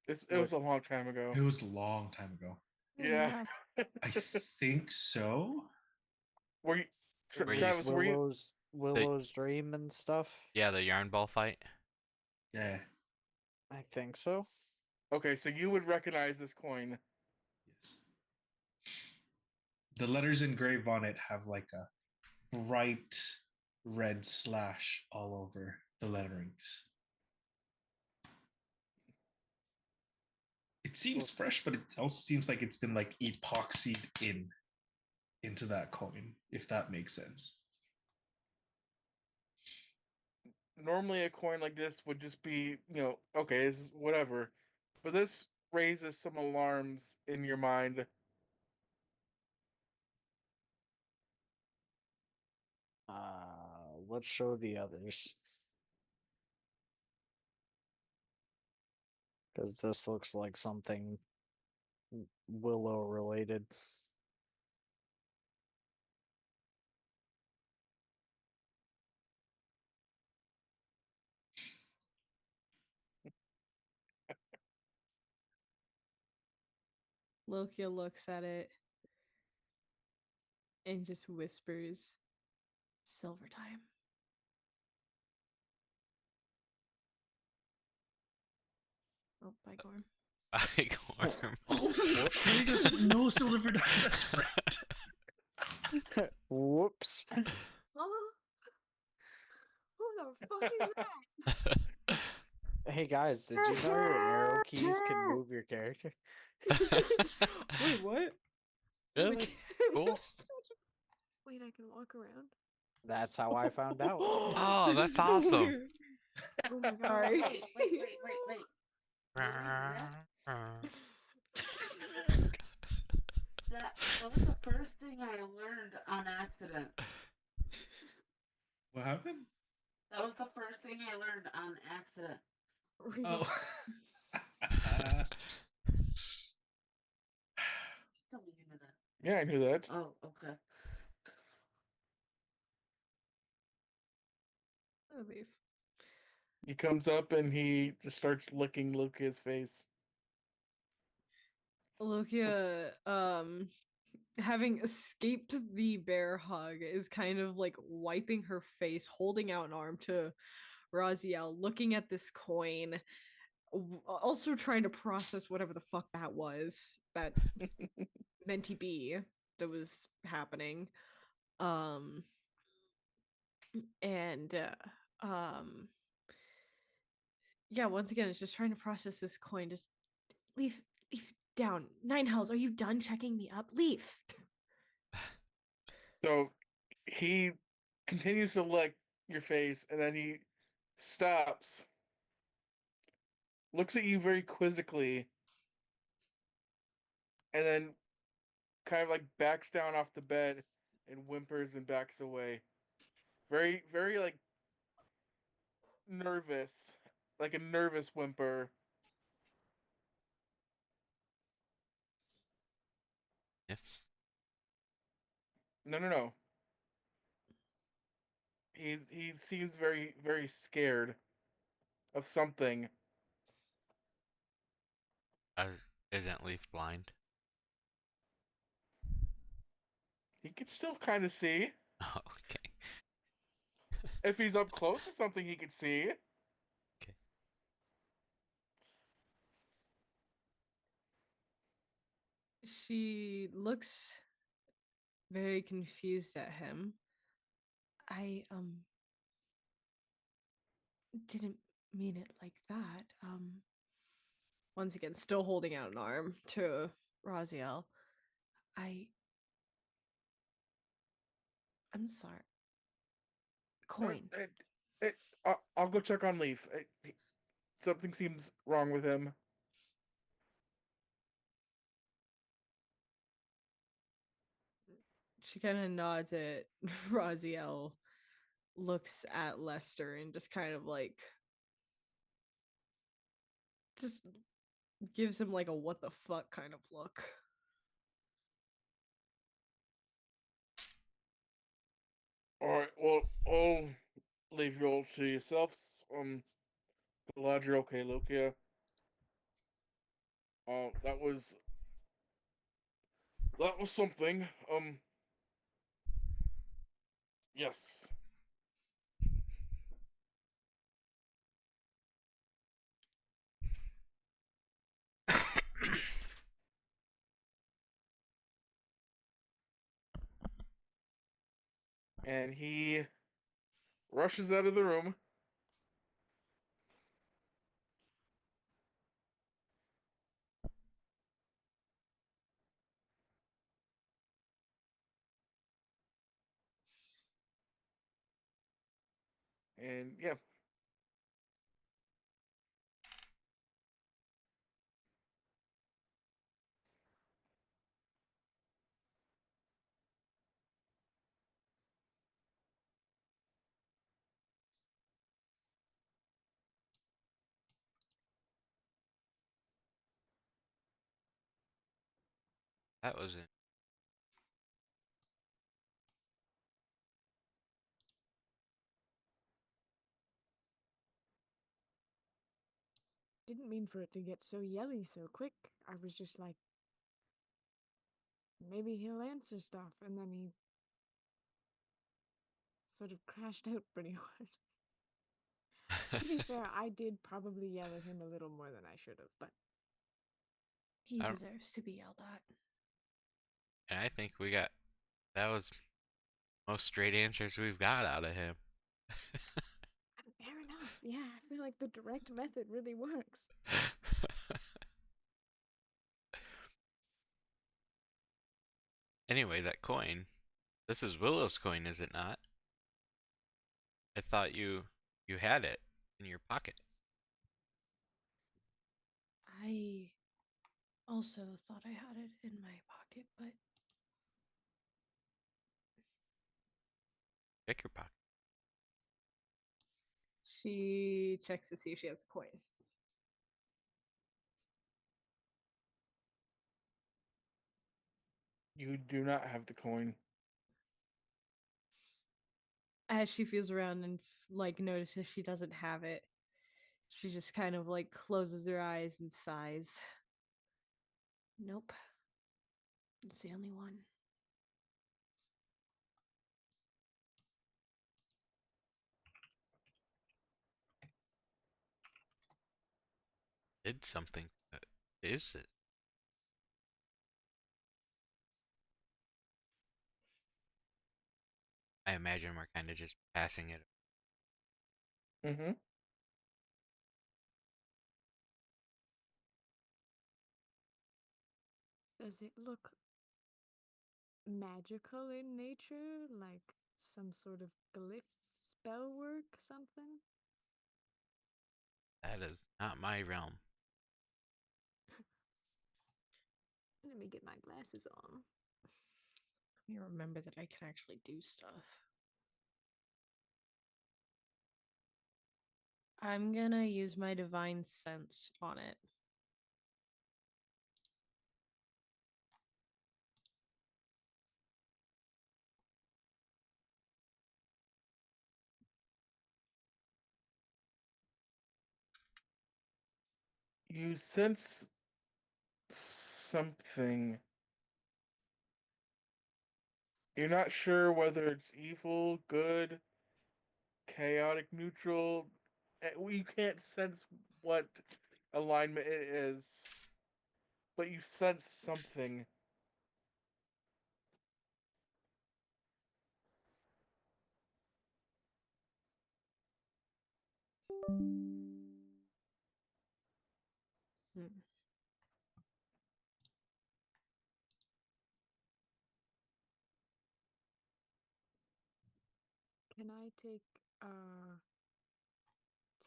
It What? was a long time ago. It was a long time ago. Yeah. I think so. Were you, Were you Travis? Were you Willow's dream and stuff? Yeah, the yarn ball fight. Yeah. I think so. okay? So you would recognize this coin. Yes. The letters engraved on it have like a bright red slash all over the letterings. It seems fresh, but it also seems like it's been like epoxied into that coin, if that makes sense. Normally, a coin like this would just be, okay, this is whatever, but this raises some alarms in your mind. Let's show the others. Because this looks like something Willow related. Lokia looks at it and just whispers, "Silver time." Oh, bye, Gorm. I Gorm. He doesn't know Silver Dime. That's right. Whoops. Huh? Who the fuck is that? Hey guys, did you know your arrow keys can move your character? Wait, what? Really? Cool. Wait, I can walk around. That's how I found out. Oh, This that's is so awesome. weird. Oh my god. Sorry. Wait. That was the first thing I learned on accident. What happened? That was the first thing I learned on accident. Oh. Tell me you knew that. Yeah, I knew that. Oh, okay. Oh, leave. He comes up and he just starts licking Luca's face. Lokia, having escaped the bear hug, is kind of like wiping her face, holding out an arm to Raziel, looking at this coin, also trying to process whatever the fuck that was that meant to be that was happening. Um, and yeah, once again, it's just trying to process this coin. Just leave down. Nine hells, are you done checking me up? Leave. So he continues to lick your face, and then he stops, looks at you very quizzically, and then kind of like backs down off the bed and whimpers and backs away. Very, very like nervous, like a nervous whimper. Ifs. No. He seems very, very scared. of something. Isn't Leaf blind? He could still kind of see. Oh, okay. If he's up close to something, he could see. Okay. She looks very confused at him. I didn't mean it like that. Once again, still holding out an arm to Raziel. I'm sorry. Coin. I'll go check on Leaf. Something seems wrong with him. She kind of nods at Raziel, looks at Lester, and just kind of like just gives him like a what the fuck kind of look. All right. Well, I'll leave you all to yourselves. Glad you're okay, Lucia. That was something. Yes. And he rushes out of the room. And yeah. That was it. Didn't mean for it to get so yelly so quick. I was just like, maybe he'll answer stuff, and then he sort of crashed out pretty hard. To be fair, I did probably yell at him a little more than I should have, but He I don't- deserves to be yelled at. And I think that was most straight answers we've got out of him. fair enough. Yeah, I feel like the direct method really works. Anyway, that coin. This is Willow's coin, is it not? I thought you had it in your pocket. I also thought I had it in my pocket, but Check your pocket. she checks to see if she has a coin. You do not have the coin. As she feels around and like notices she doesn't have it, she just kind of like closes her eyes and sighs. Nope. It's the only one. Did something. Is it? I imagine we're kind of just passing it. Mm-hmm. Does it look magical in nature? Like some sort of glyph spell work, something? That is not my realm. Let me get my glasses on. Let me remember that I can actually do stuff. I'm gonna use my divine sense on it. You sense something. You're not sure whether it's evil, good, chaotic, neutral. You can't sense what alignment it is, but you sense something. Hmm. Can I take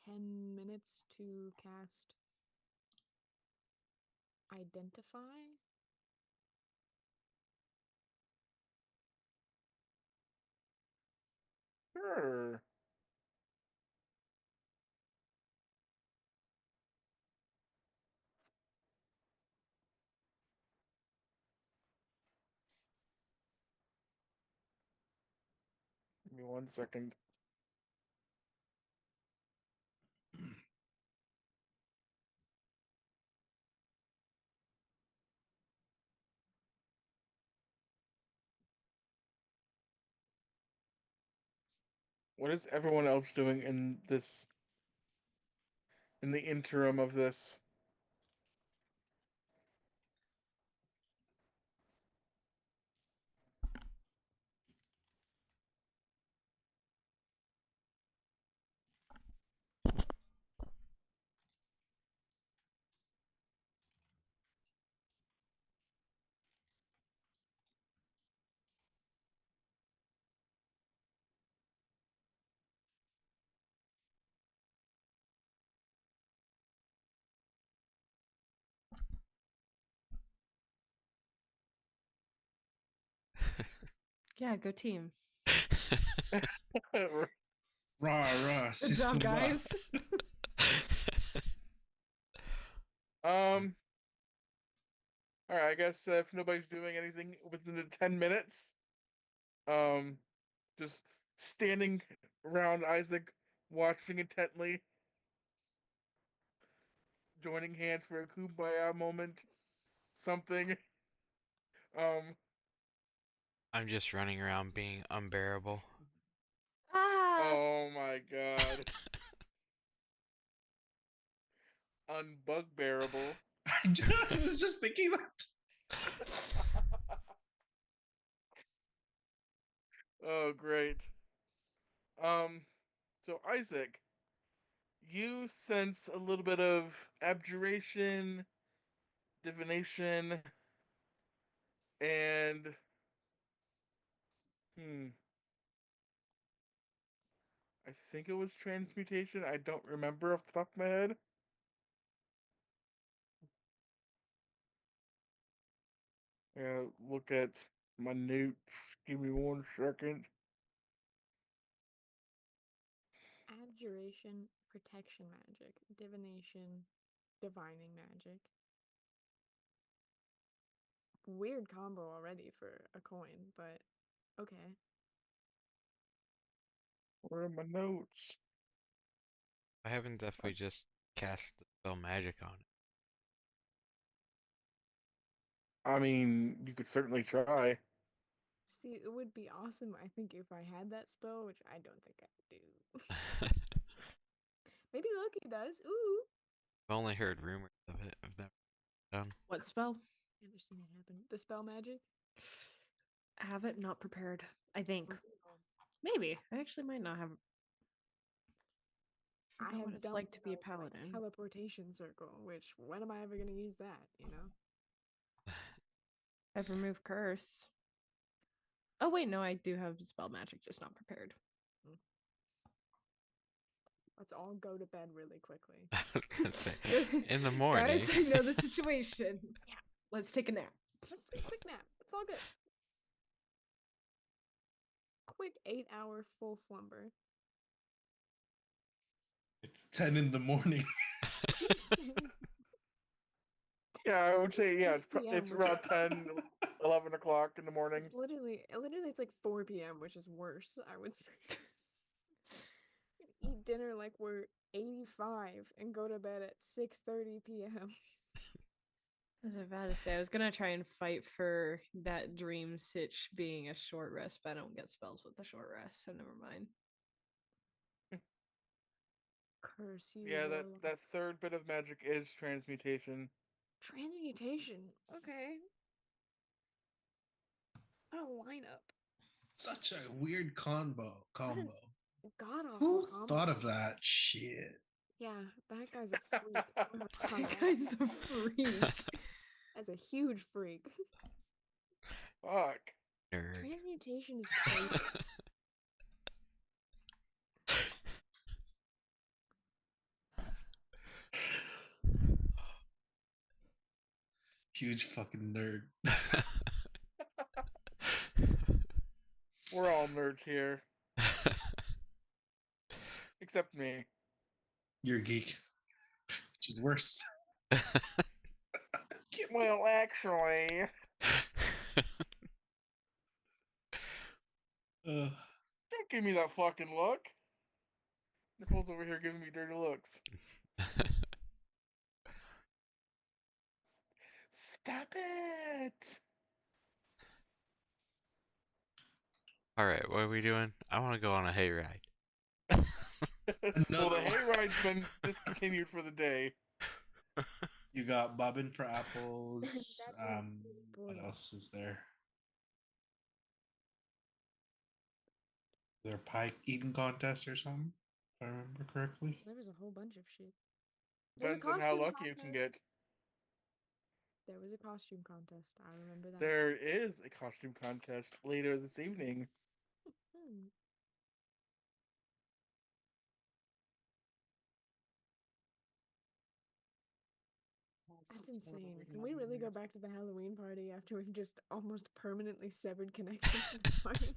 10 minutes to cast Identify? Sure. Give me 1 second. What is everyone else doing in the interim of this? Yeah, go team. Rah rah. Good job, Sisuma. guys. All right. I guess if nobody's doing anything within the 10 minutes, um, just standing around Isaac, watching intently, joining hands for a kumbaya moment, something. Um, I'm just running around being unbearable. Ah! oh my god. Unbugbearable. I was just thinking that. Oh, great. Um, so Isaac, you sense a little bit of abjuration, divination, and I think it was transmutation. I don't remember off the top of my head. Yeah, look at my notes. Give me 1 second. Abjuration, protection magic, divination, divining magic. Weird combo already for a coin, but okay. Where are my notes? I haven't definitely just cast the spell magic on it. I mean, you could certainly try. See, it would be awesome, I think, if I had that spell, which I don't think I do. Maybe Loki does. Ooh. I've only heard rumors of it. I've never done. What spell? Never seen it happen. Dispel magic? Have it not prepared. I think. Oh. Maybe. I actually might not have. I Forgot have what it's dumb like to be a spells like paladin. teleportation circle, which when am I ever gonna use that, you know? I've removed curse. Oh wait, no, I do have spell magic, just not prepared. Let's all go to bed really quickly. I was gonna say, in the morning. Guys, I know the situation. Yeah. Let's take a nap. Let's take a quick nap. It's all good. Quick 8-hour full slumber. It's 10 in the morning. Yeah, I would say, yeah, 6 p.m., it's which around 10, 11 o'clock in the morning. It's literally it's like 4 p.m., which is worse, I would say. Eat dinner like we're 85 and go to bed at 6:30 p.m. I was about to say, I was gonna try and fight for that dream sitch being a short rest, but I don't get spells with the short rest, so never mind. Curse you, Yeah, that warlock. third bit of magic is transmutation. Transmutation. Okay. What a lineup. Such a weird combo. God awful Who combo. thought of that shit? Yeah, that guy's a freak. That guy's a freak. That's a huge freak. Fuck. Nerd. Transmutation is crazy. Huge fucking nerd. We're all nerds here, except me. You're a geek, which is worse. Well, actually, Uh, don't give me that fucking look. Nicole's over here giving me dirty looks. Stop it! Alright, what are we doing? I want to go on a hayride. Well, Another the one. hayride's been discontinued for the day. You got bobbin for apples. That is What boring. else is there? There pie eating contest or something, if I remember correctly. There was a whole bunch of shit. There was a Depends on how costume lucky you can contest. get. There was a costume contest. I remember that. There is a costume contest later this evening. Hmm. That's insane. Can we really go back to the Halloween party after we've just almost permanently severed connection with the party?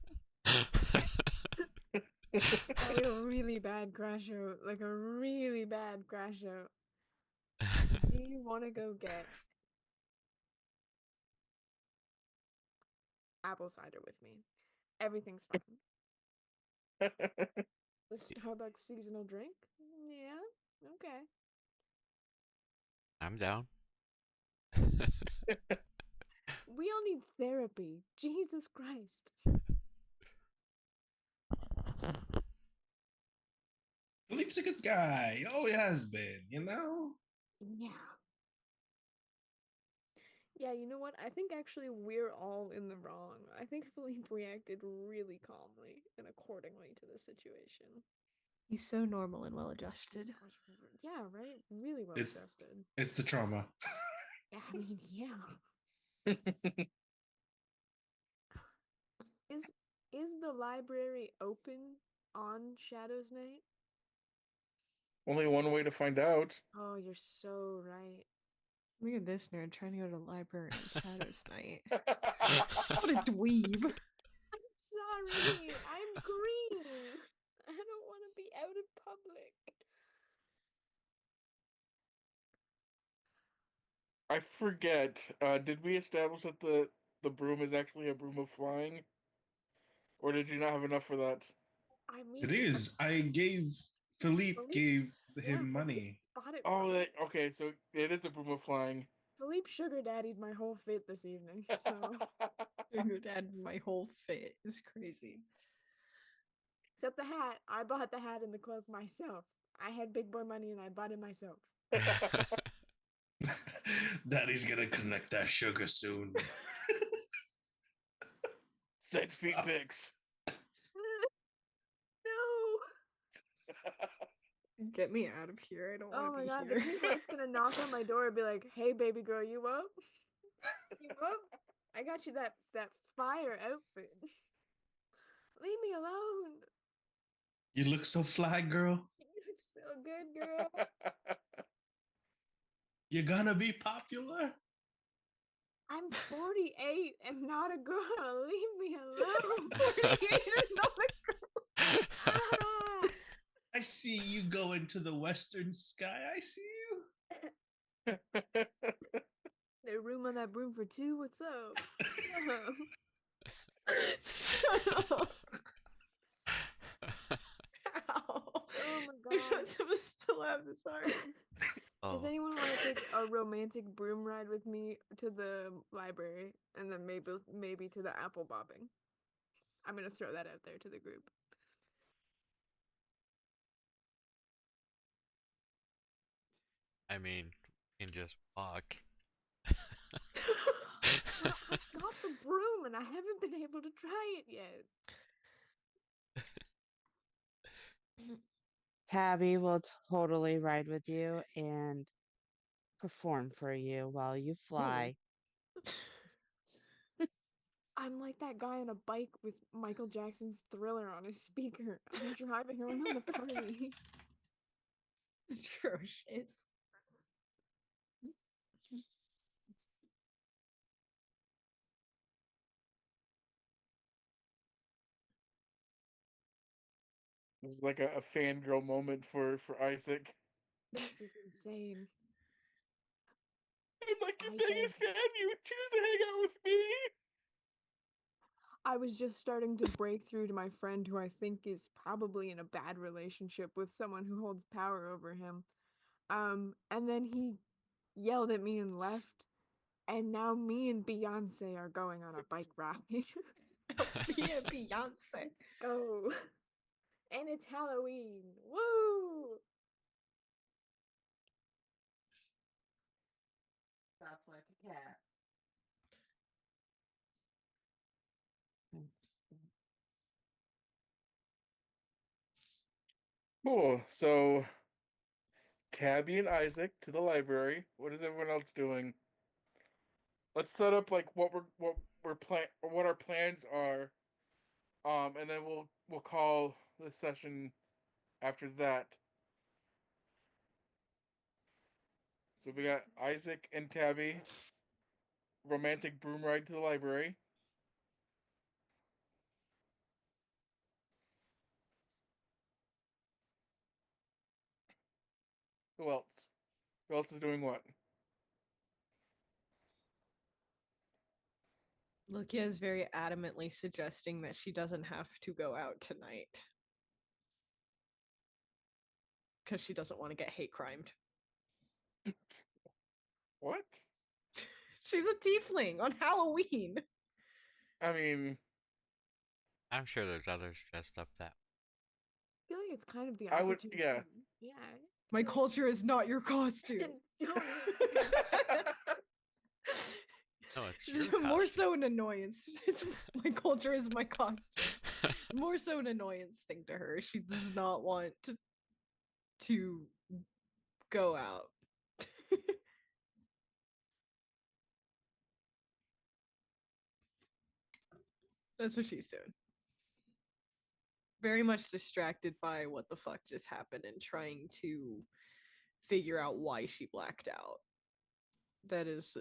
Like a really bad crash out. Like a really bad crash out. Do you want to go get apple cider with me? Everything's fine. The Starbucks seasonal drink? Yeah, okay. I'm down. We all need therapy. Jesus Christ. Philippe's a good guy. Oh, he has been, you know? Yeah. Yeah, you know what? I think actually we're all in the wrong. I think Philippe reacted really calmly and accordingly to the situation. He's so normal and well adjusted. Yeah, right? Really well It's- adjusted. It's the trauma. I mean, yeah. Is the library open on Shadows Night? Only one way to find out. Oh, you're so right. Look at this nerd trying to go to the library on Shadows Night. What a dweeb. I'm sorry. I'm green. I don't want to be out in public. I forget. Did we establish that the broom is actually a broom of flying, or did you not have enough for that? I mean, It is. I gave Philippe gave him Philippe money. bought it Oh, for me. okay. So it is a broom of flying. Philippe sugar daddied my whole fit this evening, so Your dad, my whole fit is crazy. except the hat. I bought the hat and the cloak myself. I had big boy money and I bought it myself. Daddy's gonna connect that sugar soon. Send feet pics. No. Get me out of here. I don't Oh want my to god, be the here. teammate's gonna knock on my door and be like, "Hey, baby girl, you up? You up? I got you that fire outfit. Leave me alone. You look so fly, girl. You look so good, girl." You're gonna be popular. I'm 48 and not a girl. Leave me alone. 48 and not a girl. Ah! I see you go into the western sky. I see you. There's room on that broom for two. What's up? Shut up. Ow. Oh my We're not supposed to laugh this hard. Does Oh, anyone want to take a romantic broom ride with me to the library and then maybe to the apple bobbing? I'm gonna throw that out there to the group. I mean, we can just walk. Well, I've got the broom and I haven't been able to try it yet. Tabby will totally ride with you and perform for you while you fly. I'm like that guy on a bike with Michael Jackson's Thriller on his speaker. I'm driving around the party. Atrocious. It was like a fangirl moment for Isaac. This is insane. I'm like your I biggest think- fan. You would choose to hang out with me. I was just starting to break through to my friend who I think is probably in a bad relationship with someone who holds power over him. And then he yelled at me and left. And now me and Beyonce are going on a bike ride. Me and Beyonce. Go. And it's Halloween. Woo! Stops like a cat. Cool. So Tabby and Isaac to the library. What is everyone else doing? Let's set up like what we're plan or what our plans are. And then we'll call the session after that. So we got Isaac and Tabby, romantic broom ride to the library. Who else? Who else is doing what? Lukia is very adamantly suggesting that she doesn't have to go out tonight. Because she doesn't want to get hate crimed. What? She's a tiefling on Halloween. I mean, I'm sure there's others dressed up that. I feel like it's kind of the I would- opportunity. yeah. Yeah. My culture is not your costume. Don't No, it's your More costume. so an annoyance. It's my culture is my costume. More so an annoyance thing to her. She does not want to go out. That's what she's doing. Very much distracted by what the fuck just happened and trying to figure out why she blacked out. That is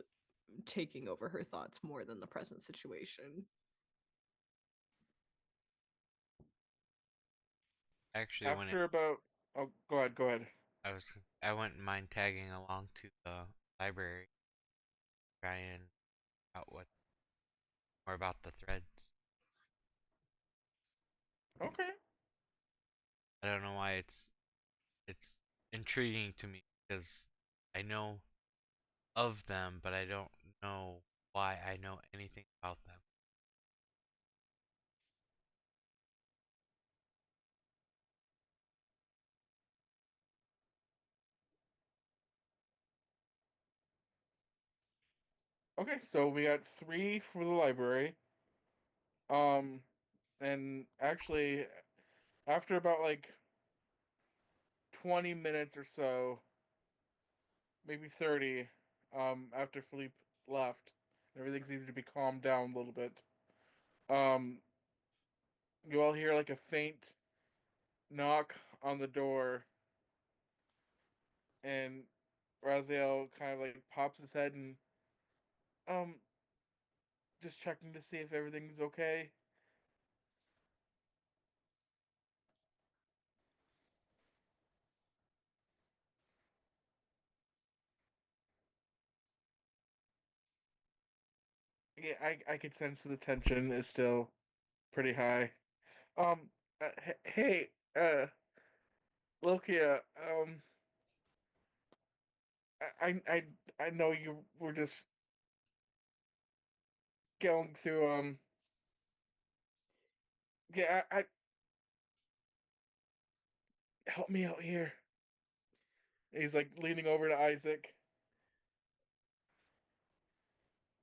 taking over her thoughts more than the present situation. Actually, when after about oh, go ahead. I wouldn't mind tagging along to the library, try and out what more about the threads. Okay. I don't know why it's intriguing to me because I know of them, but I don't know why I know anything about them. Okay, so we got 3 for the library. And actually, after about like 20 minutes or so, maybe 30, after Philippe left, everything seems to be calmed down a little bit. Um, you all hear like a faint knock on the door, and Raziel kind of like pops his head and, um, just checking to see if everything's okay. Yeah, I could sense the tension is still pretty high. Um, hey, Lokia, I know you were just going through. Yeah, I help me out here. He's like leaning over to Isaac.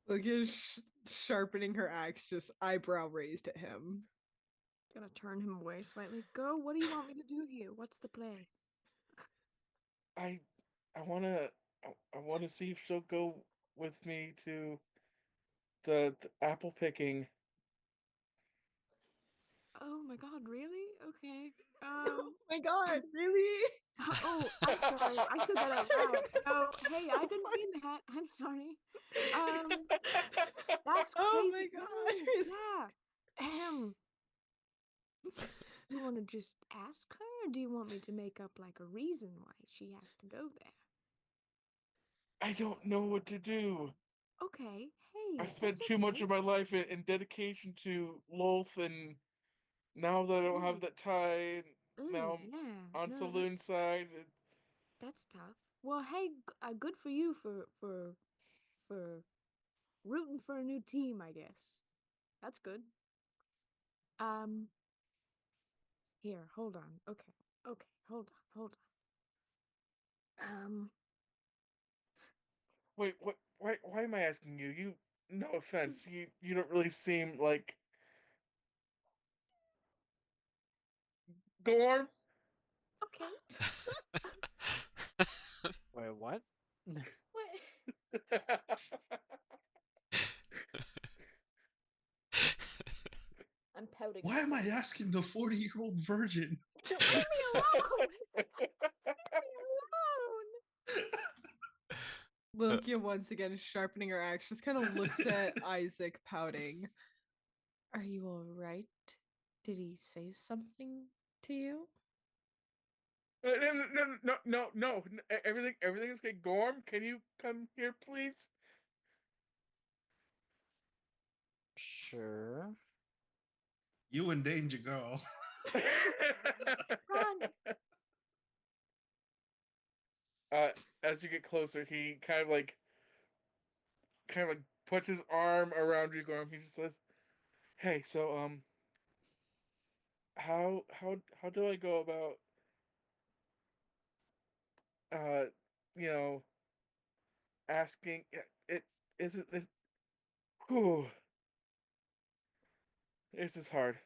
Look is sharpening her axe, just eyebrow raised at him. Gonna turn him away slightly. Go, what do you want me to do here? What's the play? I I wanna I wanna see if she'll go with me to the apple picking. Oh my god, really? Okay. Oh my god, really? Oh, I'm sorry. I said that out loud. No, This is hey, so I didn't funny. mean that. I'm sorry. Um, that's Oh crazy. my No, god, really? yeah. You want to just ask her, or do you want me to make up like a reason why she has to go there? I don't know what to do. Okay, hey, I've spent that's too much okay. of my life in dedication to Lolth, and now that I don't have Ooh, that tie, now I'm yeah. on No, Saloon side. that's tough. Well, hey, good for you for rooting for a new team, I guess. That's good. Um, here, hold on. Okay, hold on. Wait, what? Why am I asking you? You, no offense, you don't really seem like Gorm. Okay. Wait, what? What? I'm pouting. Why am I asking the 40-year-old virgin? Leave me alone! Leave me alone! Lokia once again sharpening her axe, just kind of looks at Isaac pouting. Are you alright? Did he say something to you? No. Everything is okay. Gorm, can you come here, please? Sure. You in danger, girl. Run! uh, as you get closer, he kind of like puts his arm around you, Gorm. He just says, "Hey, so how do I go about uh, you know, asking it? Is it this? Whew, this is hard.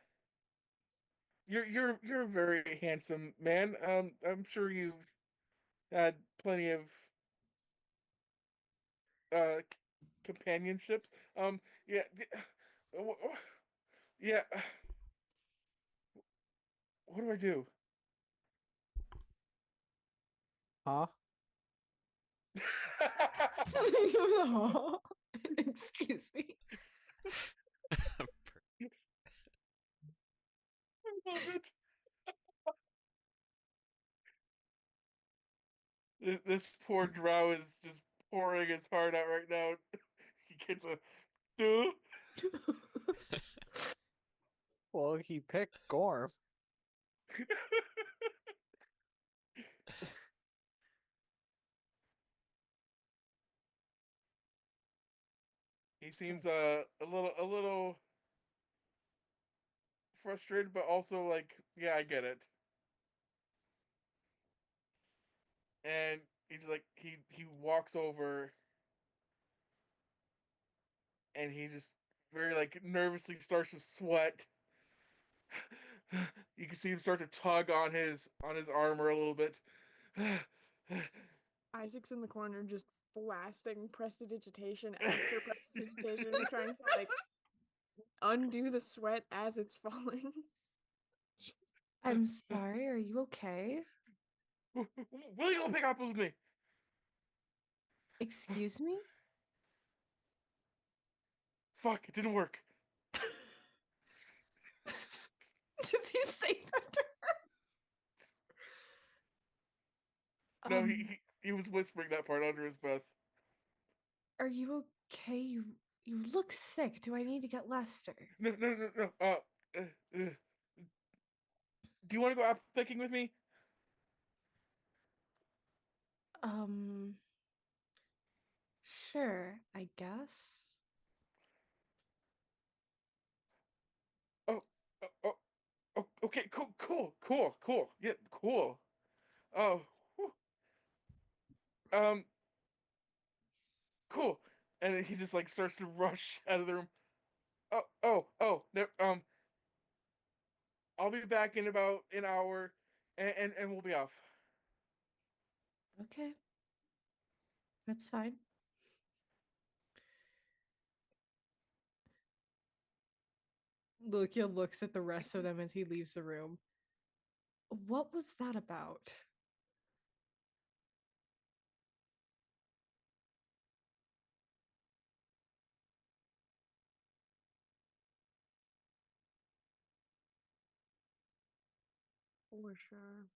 You're a very handsome man. I'm sure you've had plenty of uh companionships. Yeah, yeah. What do I do? Huh? Excuse me. I love it. This poor drow is just pouring his heart out right now. He gets a do. Well, he picked Gorm. He seems a little frustrated, but also like, yeah, I get it. And he's like, he walks over and he just very like nervously starts to sweat. You can see him start to tug on his armor a little bit. Isaac's in the corner just blasting prestidigitation after prestidigitation, trying to like undo the sweat as it's falling. I'm sorry, are you okay? Will you go pick apples with me? Excuse me? Fuck, it didn't work. Did he say that to her? No, he was whispering that part under his breath. Are you okay? You look sick. Do I need to get Lester? No. Do you want to go apple picking with me? Um, sure, I guess. Oh, okay, cool. Yeah, cool. Oh, whew. um, cool. And then he just like starts to rush out of the room. Oh, no, I'll be back in about an hour, and we'll be off. Okay, that's fine. Lukia looks at the rest of them as he leaves the room. What was that about? For sure.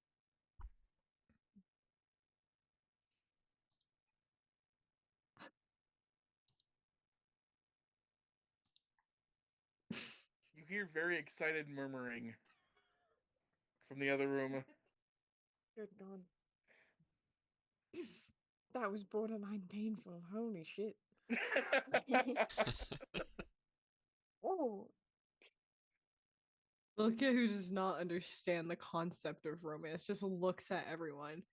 You hear very excited murmuring from the other room. Good God. That was borderline painful. Holy shit. Oh, Lukia, who does not understand the concept of romance, just looks at everyone.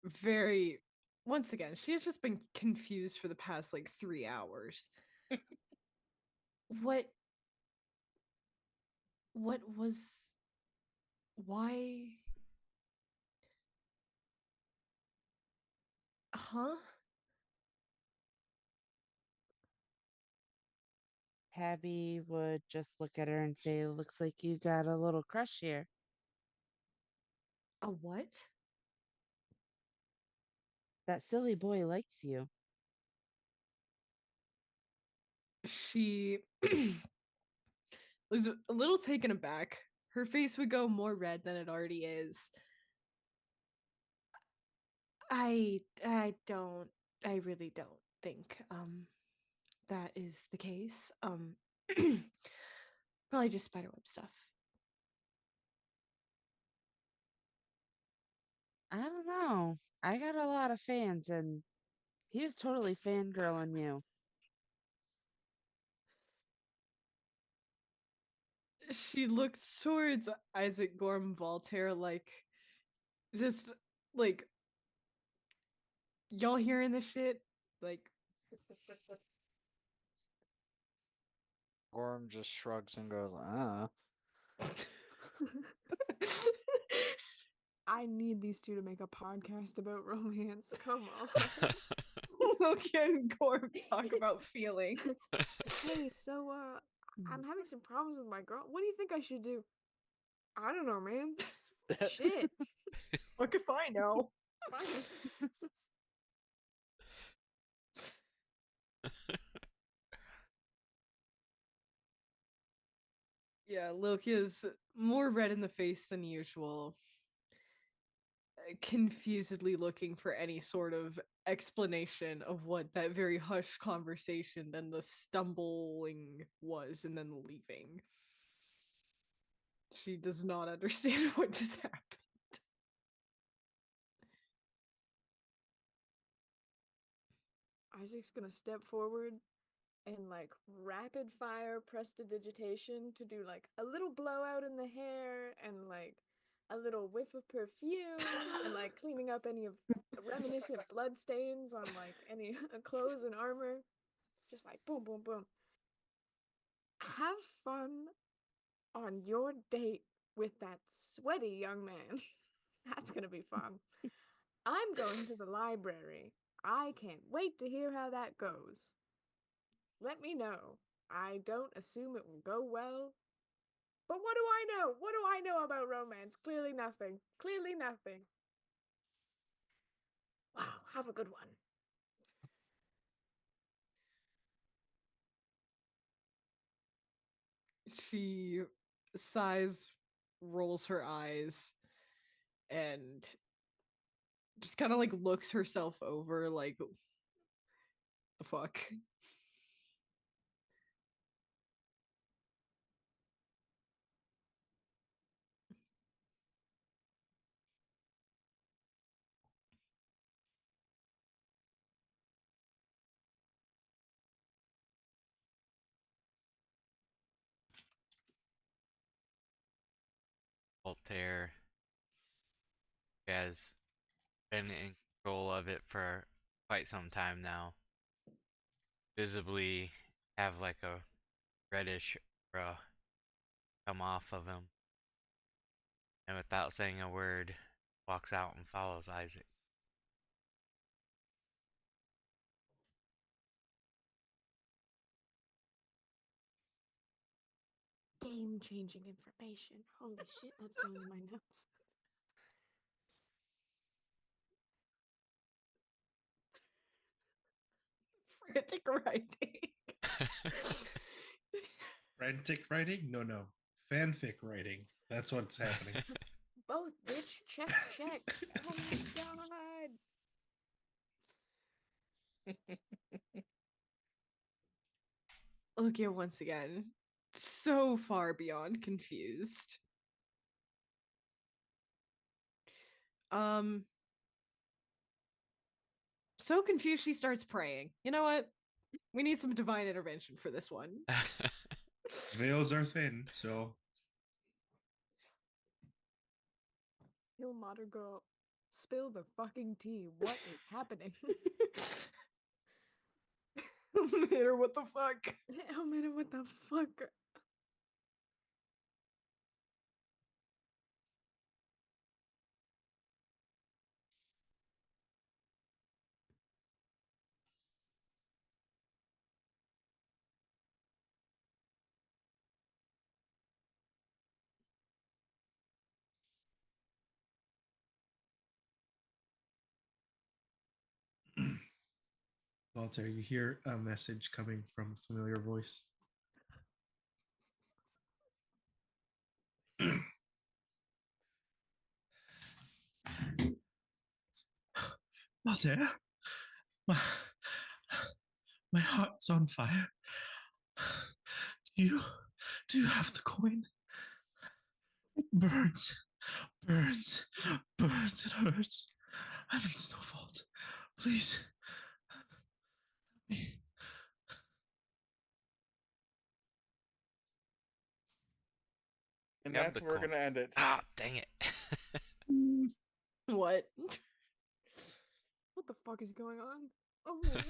Very, once again, she has just been confused for the past like 3 hours. What? What was? Why? Huh? Tabby would just look at her and say, "Looks like you got a little crush here." A what? That silly boy likes you. She was a little taken aback. Her face would go more red than it already is. I really don't think that is the case. Probably just spiderweb stuff. I don't know. I got a lot of fans, and he was totally fangirling you. She looks towards Isaac Gorm Voltaire like just like y'all hearing this shit? Like Gorm just shrugs and goes, I need these two to make a podcast about romance. Come on. Loki and Gorm talk about feelings. Hey, so I'm having some problems with my girl. What do you think I should do? I don't know, man. Shit. What if I know? Fine. Yeah, Loki is more red in the face than usual, confusedly looking for any sort of explanation of what that very hushed conversation, then the stumbling was, and then leaving. She does not understand what just happened. Isaac's gonna step forward and like rapid fire prestidigitation to do like a little blowout in the hair and like a little whiff of perfume and like cleaning up any of reminiscent blood stains on like any clothes and armor. Just like boom, boom, boom. Have fun on your date with that sweaty young man. That's gonna be fun. I'm going to the library. I can't wait to hear how that goes. Let me know. I don't assume it will go well. But what do I know? What do I know about romance? Clearly nothing. Clearly nothing. Wow, have a good one. She sighs, rolls her eyes, and just kind of like looks herself over like the fuck. Voltaire has been in control of it for quite some time now. Visibly have like a reddish aura come off of him. And without saying a word, walks out and follows Isaac. Game-changing information. Holy shit, that's going in my notes. Frantic writing. Frantic writing? No. Fanfic writing. That's what's happening. Both, bitch. Check. Oh my god. Look, you're once again so far beyond confused. So confused she starts praying. You know what? We need some divine intervention for this one. Veils are thin, so Hill Mater girl, spill the fucking tea. What is happening? Mater, what the fuck? Elmina, what the fuck? Walter, you hear a message coming from a familiar voice. Walter, my heart's on fire. Do you have the coin? It burns. It hurts. I'm in Snowfault. Please. Help me. And Grab that's the where we're coin. gonna end it. Ah, dang it. What? What the fuck is going on? Oh my god.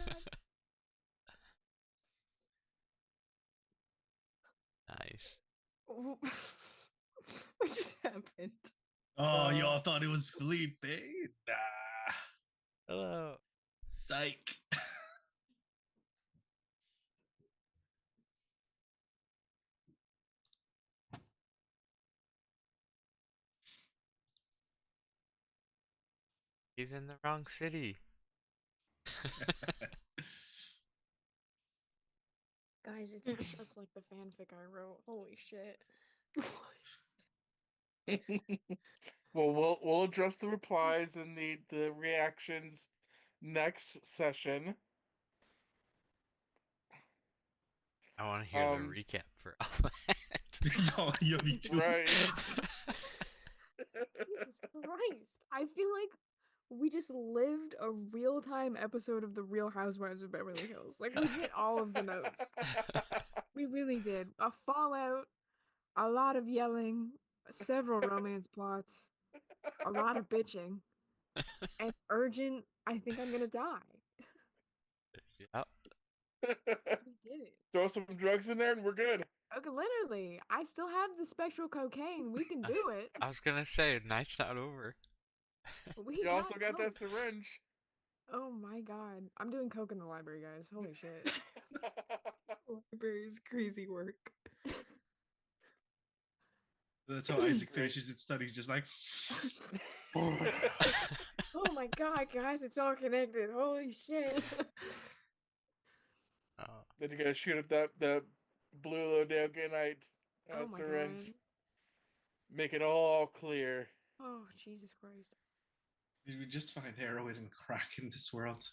Nice. What just happened? Oh, y'all thought it was Felipe? Nah. Hello. Psych. He's in the wrong city. Guys, it's just like the fanfic I wrote. Holy shit. Well, we'll address the replies and the reactions next session. I want to hear the recap for all that. Yeah, me too. Right. Jesus Christ. I feel like we just lived a real-time episode of The Real Housewives of Beverly Hills. Like, we hit all of the notes. We really did. A fallout, a lot of yelling, several romance plots, a lot of bitching, and urgent, I think I'm gonna die. Yep. We did it. Throw some drugs in there and we're good. Okay, literally, I still have the spectral cocaine. We can do it. I was gonna say, night's not over. We You also got coke. that syringe. Oh my god. I'm doing coke in the library, guys. Holy shit. Library's crazy work. That's how Isaac finishes his studies, just like. Oh my god, guys, it's all connected. Holy shit. Then you gotta shoot up that blue Lodelganite Oh my syringe. god. Make it all clear. Oh, Jesus Christ. Did we just find heroin and crack in this world?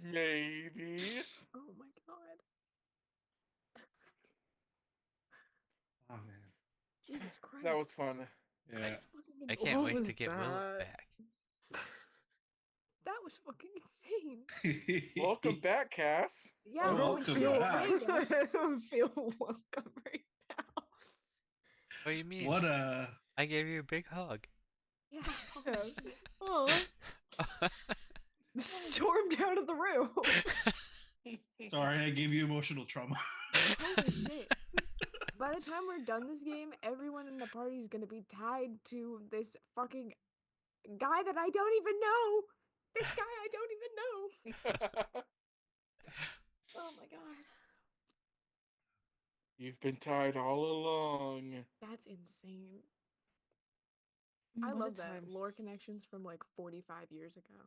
Maybe. Oh my god. Oh man. Jesus Christ. That was fun. Yeah. That's fucking I insane. can't What wait was to get Willow that? back. That was fucking insane. Welcome back, Cass. Yeah, Oh, I don't welcome feel back. right now. I don't feel welcome right now. What do you mean? What a I gave you a big hug. Yeah. Oh, stormed out of the room. sorry, I gave you emotional trauma. Holy shit. By the time we're done this game, everyone in the party is gonna be tied to this fucking guy that I don't even know. This guy I don't even know. Oh my god. You've been tied all along. That's insane. I What a love that. time. Lore connections from like 45 years ago.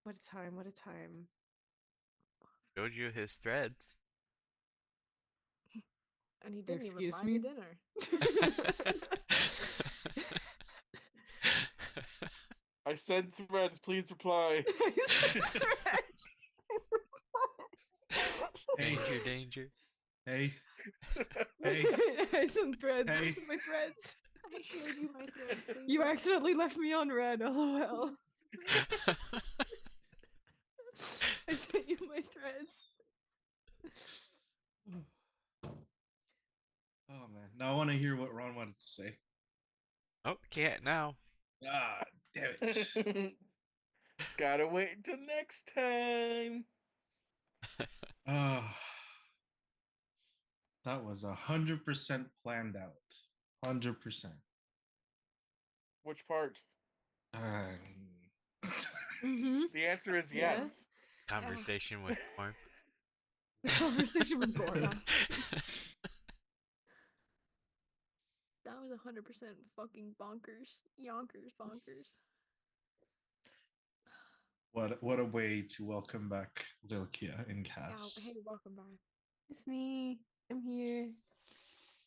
What a time. What a time. Showed you his threads. And he didn't even Excuse buy me? me dinner. I sent threads. Please reply. Hey, Danger, danger. hey, hey, I sent threads. I Hey. sent my threads. I showed you my threads, please. You accidentally left me on red. LOL. I sent you my threads. Oh man, now I want to hear what Ron wanted to say. Oh, can't now. Ah, damn it. Gotta wait until next time. Ah, that was 100% planned out. 100%. Which part? Mm-hmm. The answer is Yeah. yes. Conversation with Norm. The conversation with Gordon. Yeah. That was 100% fucking bonkers. Yonkers bonkers. what a way to welcome back Vilkia and Yeah, Cass. hey, welcome back. It's me. I'm here.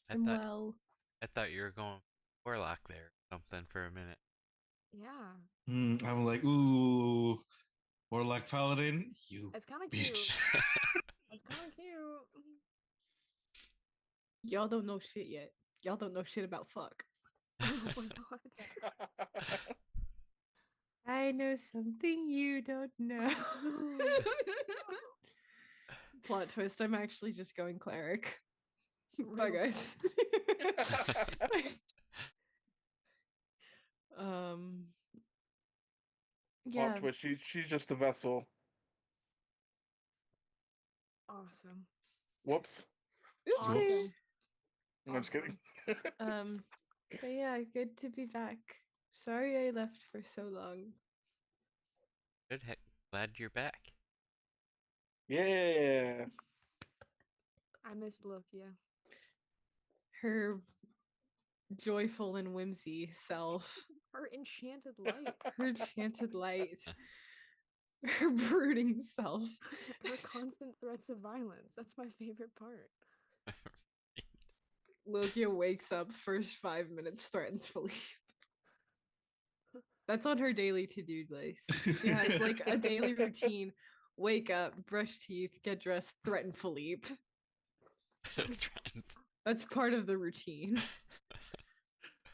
I I'm thought well. I thought you were going Warlock there or something for a minute. Yeah. I'm like, ooh, Warlock Paladin, you It's kind of cute. bitch. It's kind of cute. Y'all don't know shit yet. Y'all don't know shit about fuck. Oh my god. I know something you don't know. Plot twist, I'm actually just going cleric. Bye, Real guys. um. Yeah. Plot twist. She's just the vessel. Awesome. Whoops. Oopsies. Awesome. No, I'm just kidding. But yeah, good to be back. Sorry I left for so long. Good. Glad you're back. Yeah. I missed Lukia. Her joyful and whimsy self. Her enchanted light. Her enchanted light. Her brooding self. Her constant threats of violence. That's my favorite part. Lokia wakes up, first 5 minutes, threatens Philippe. That's on her daily to-do list. She has like a daily routine. Wake up, brush teeth, get dressed, threaten Philippe. That's part of the routine.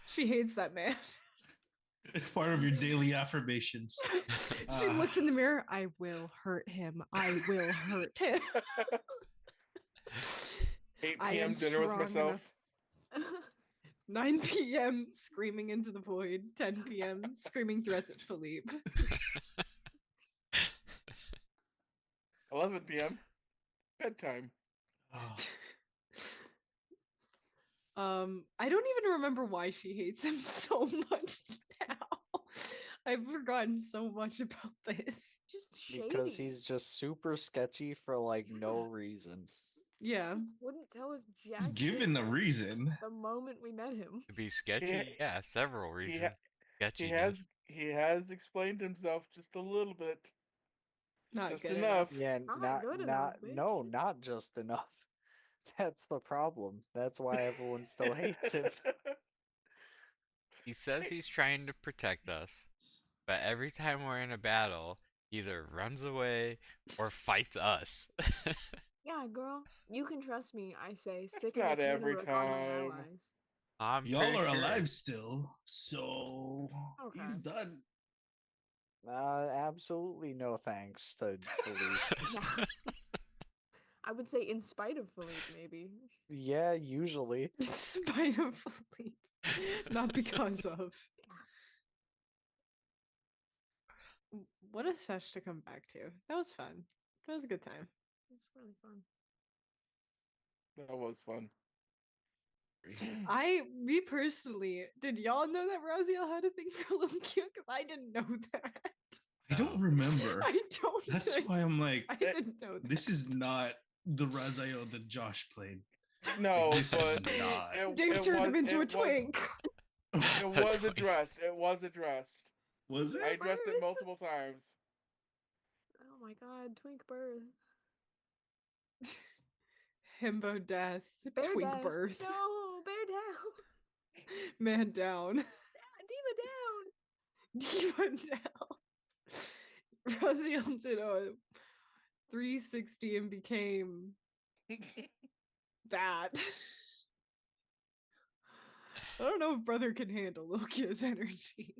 She hates that man. It's part of your daily affirmations. She looks in the mirror. I will hurt him. I will hurt him. 8 I p.m. am dinner with strong myself. enough. 9 p.m. screaming into the void. 10 p.m. screaming threats at Philippe. 11 p.m. bedtime. Oh, I don't even remember why she hates him so much now. I've forgotten so much about this. Just shady. Because he's just super sketchy for like no reason. Yeah. Just wouldn't tell us jack he's shit given a reason. the moment we met him. To be sketchy, yeah, several reasons. He has explained himself just a little bit. Not Just good enough. Yeah, Not good enough, bitch. no, not just enough. That's the problem. That's why everyone still hates him. He says he's trying to protect us, but every time we're in a battle, he either runs away or fights us. Yeah, girl. You can trust me, I say, That's sick of not the every Rook on my time. allies. I'm Y'all pretty are sure. alive still, so Okay. he's done. Absolutely no thanks to Philippe. Yeah. I would say in spite of Philippe, maybe. Yeah, usually. In spite of Philippe, not because of. What a sesh to come back to. That was fun. That was a good time. It's really fun. That was fun. Me personally, did y'all know that Raziel had a thing for Lil Q? Because I didn't know that. I don't remember. I don't. That's why I'm like, I didn't know that. this is not the Raziel that Josh played. No, This is but not. Dave turned him into a twink. It was addressed. It was addressed. Was it? I addressed it multiple times. Oh my god, twink birth. Himbo death. Bear Twink death. birth. No, bear down. Man down. Diva down. Diva down. Raziel did a 360 and became that. I don't know if brother can handle Lil Q's energy.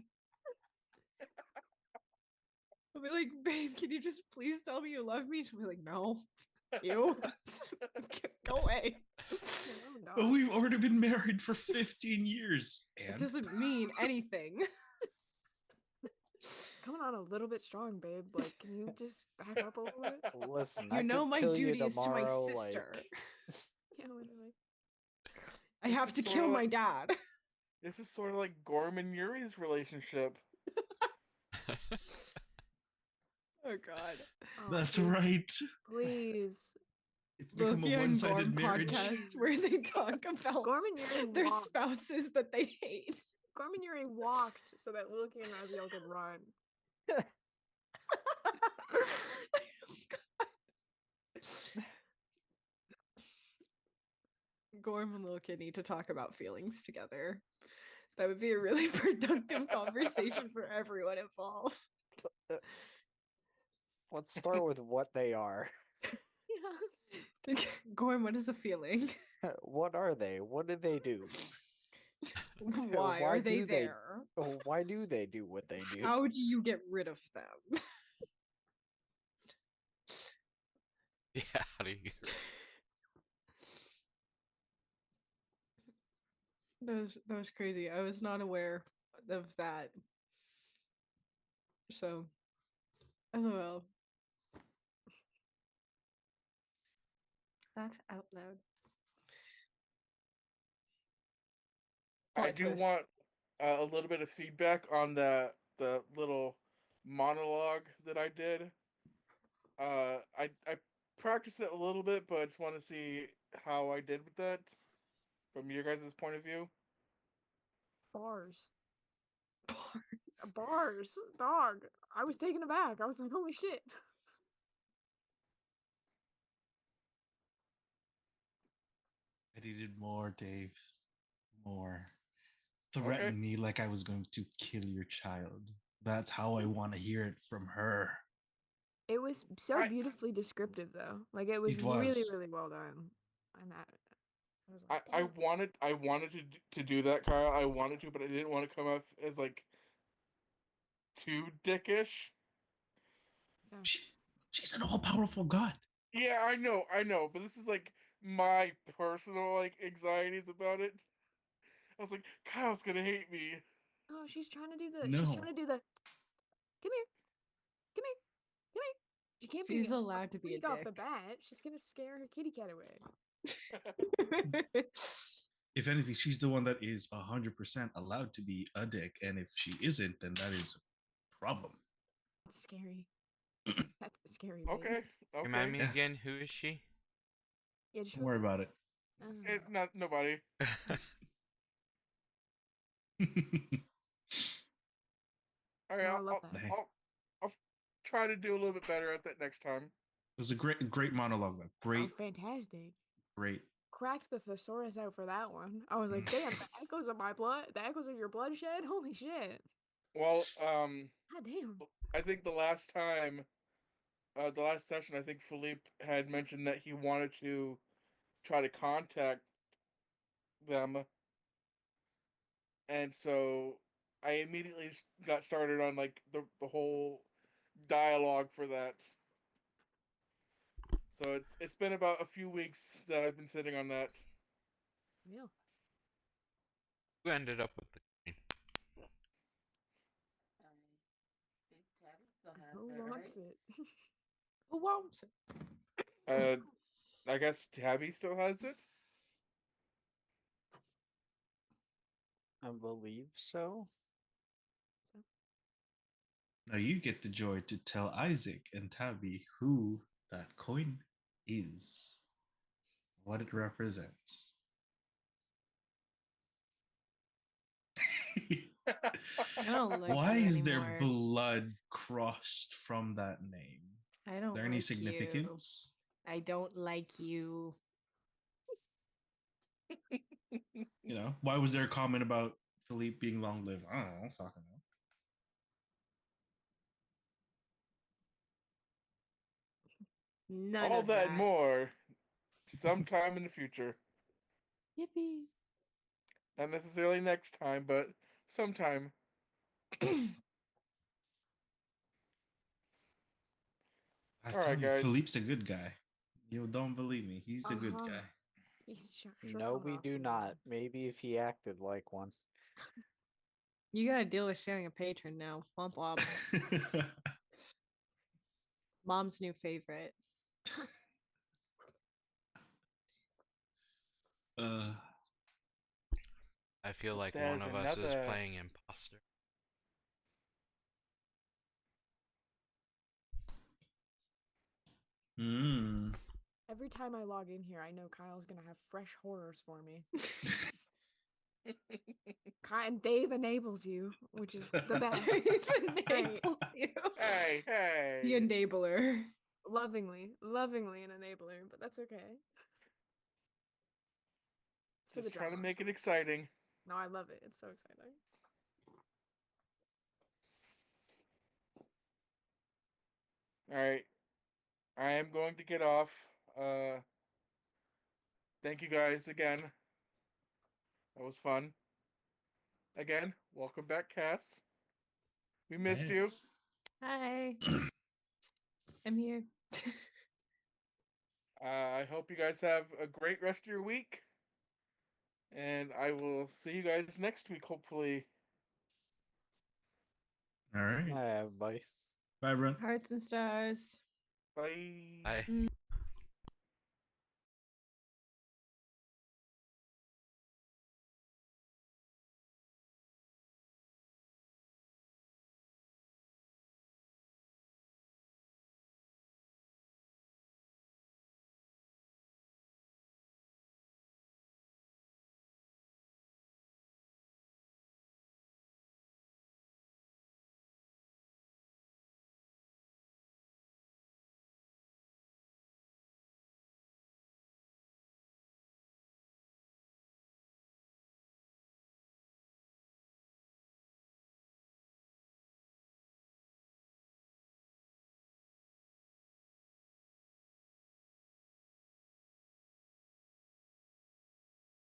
I'll be like, babe, can you just please tell me you love me? She'll be like, no. You go away. No, But we've already been married for 15 years. It And doesn't mean anything. coming on a little bit strong, babe. Like, can you just back up a little bit? Listen, You I know could my kill duty you is to my tomorrow, sister. like... Yeah, literally. I have to Sorta kill my like- dad. This is sort of like Gorm and Yuri's relationship. Oh god. Oh, that's please, right. Please. It's become Loki a and one-sided Gorm marriage. podcast where they talk about Gorm and Yuri their walked. spouses that they hate. Gorm and Yuri walked so that Loki and Raziel could run. Gorm and Loki need to talk about feelings together. That would be a really productive conversation for everyone involved. Let's start with what they are. Yeah. Gorm, what is a feeling? What are they? What do they do? Why Why are they do they- there? Why do they do what they do? How do you get rid of them? Yeah, how do you get That was crazy. I was not aware of that. So, LOL. Laugh out loud. I Plot do twist. want a little bit of feedback on the little monologue that I did. I practiced it a little bit, but I just want to see how I did with that from your guys' point of view. Bars. Bars. Bars. Dog. I was taken aback. I was like, holy shit. I needed more, Dave. More. Threaten me like I was going to kill your child. That's how I want to hear it from her. It was so beautifully descriptive, though. Like, it was, It really, was. really well done. And that. I was I, like, I damn. wanted to do that, Kyle. I wanted to, but I didn't want to come off as like too dickish. Yeah. She's an all-powerful god. Yeah, I know, but this is like my personal like anxieties about it. I was like, Kyle's gonna hate me. Oh, she's trying to do the. No. She's trying to do the. Come here. Come here. Come here. She can't be She's allowed to be a freak off the dick. bat. She's gonna scare her kitty cat away. If anything, she's the one that is 100% allowed to be a dick. And if she isn't, then that is a problem. That's scary. That's the scary bit. Okay, Remind me Yeah. again, who is she? Yeah, just Don't worry about it. Not nobody. All right, No, I I'll, love I'll, that. I'll I'll try to do a little bit better at that next time. It was a great monologue, though. Great, Oh, fantastic. great. Cracked the thesaurus out for that one. I was like, damn, the echoes of my blood, the echoes of your bloodshed? Holy shit. Well, God damn. I think the last time, the last session, I think Philippe had mentioned that he wanted to try to contact them, and so I immediately got started on like the whole dialogue for that. So it's been about a few weeks that I've been sitting on that. Yeah. Who ended up with the coin? I think Tabby still has Who it, wants right? it? Who wants it? Uh, I guess Tabby still has it. I believe so. So, Now you get the joy to tell Isaac and Tabby who that coin is, what it represents. I don't like Why you is there anymore. blood crossed from that name? I Is don't there any like you. significance? I don't like you. You know, why was there a comment about Philippe being long lived? I don't know. Fucking know. None All of that and more sometime in the future. Yippee. Not necessarily next time, but sometime. I All tell right, you, guys. Philippe's a good guy. You don't believe me. He's a good uh-huh. guy. He's sure No, coming we off do as not. one. Maybe if he acted like one. You gotta deal with sharing a patron now. Womp womp. Mom's new favorite. uh, I feel like one There's of us is another. playing imposter. mm. Every time I log in here, I know Kyle's gonna have fresh horrors for me. And Dave enables you, which is the best. Enables you. Hey, hey. The enabler. Lovingly an enabler, but that's okay. It's for the Just trying to drama. make it exciting. No, I love it. It's so exciting. All right. I am going to get off. Thank you guys again. That was fun. Again, welcome back, Cass. We missed you. Yes. Hi. I'm here. I hope you guys have a great rest of your week. And I will see you guys next week, hopefully. All right. Bye, everybody. Bye, everyone. Hearts and stars. Bye. I Mm.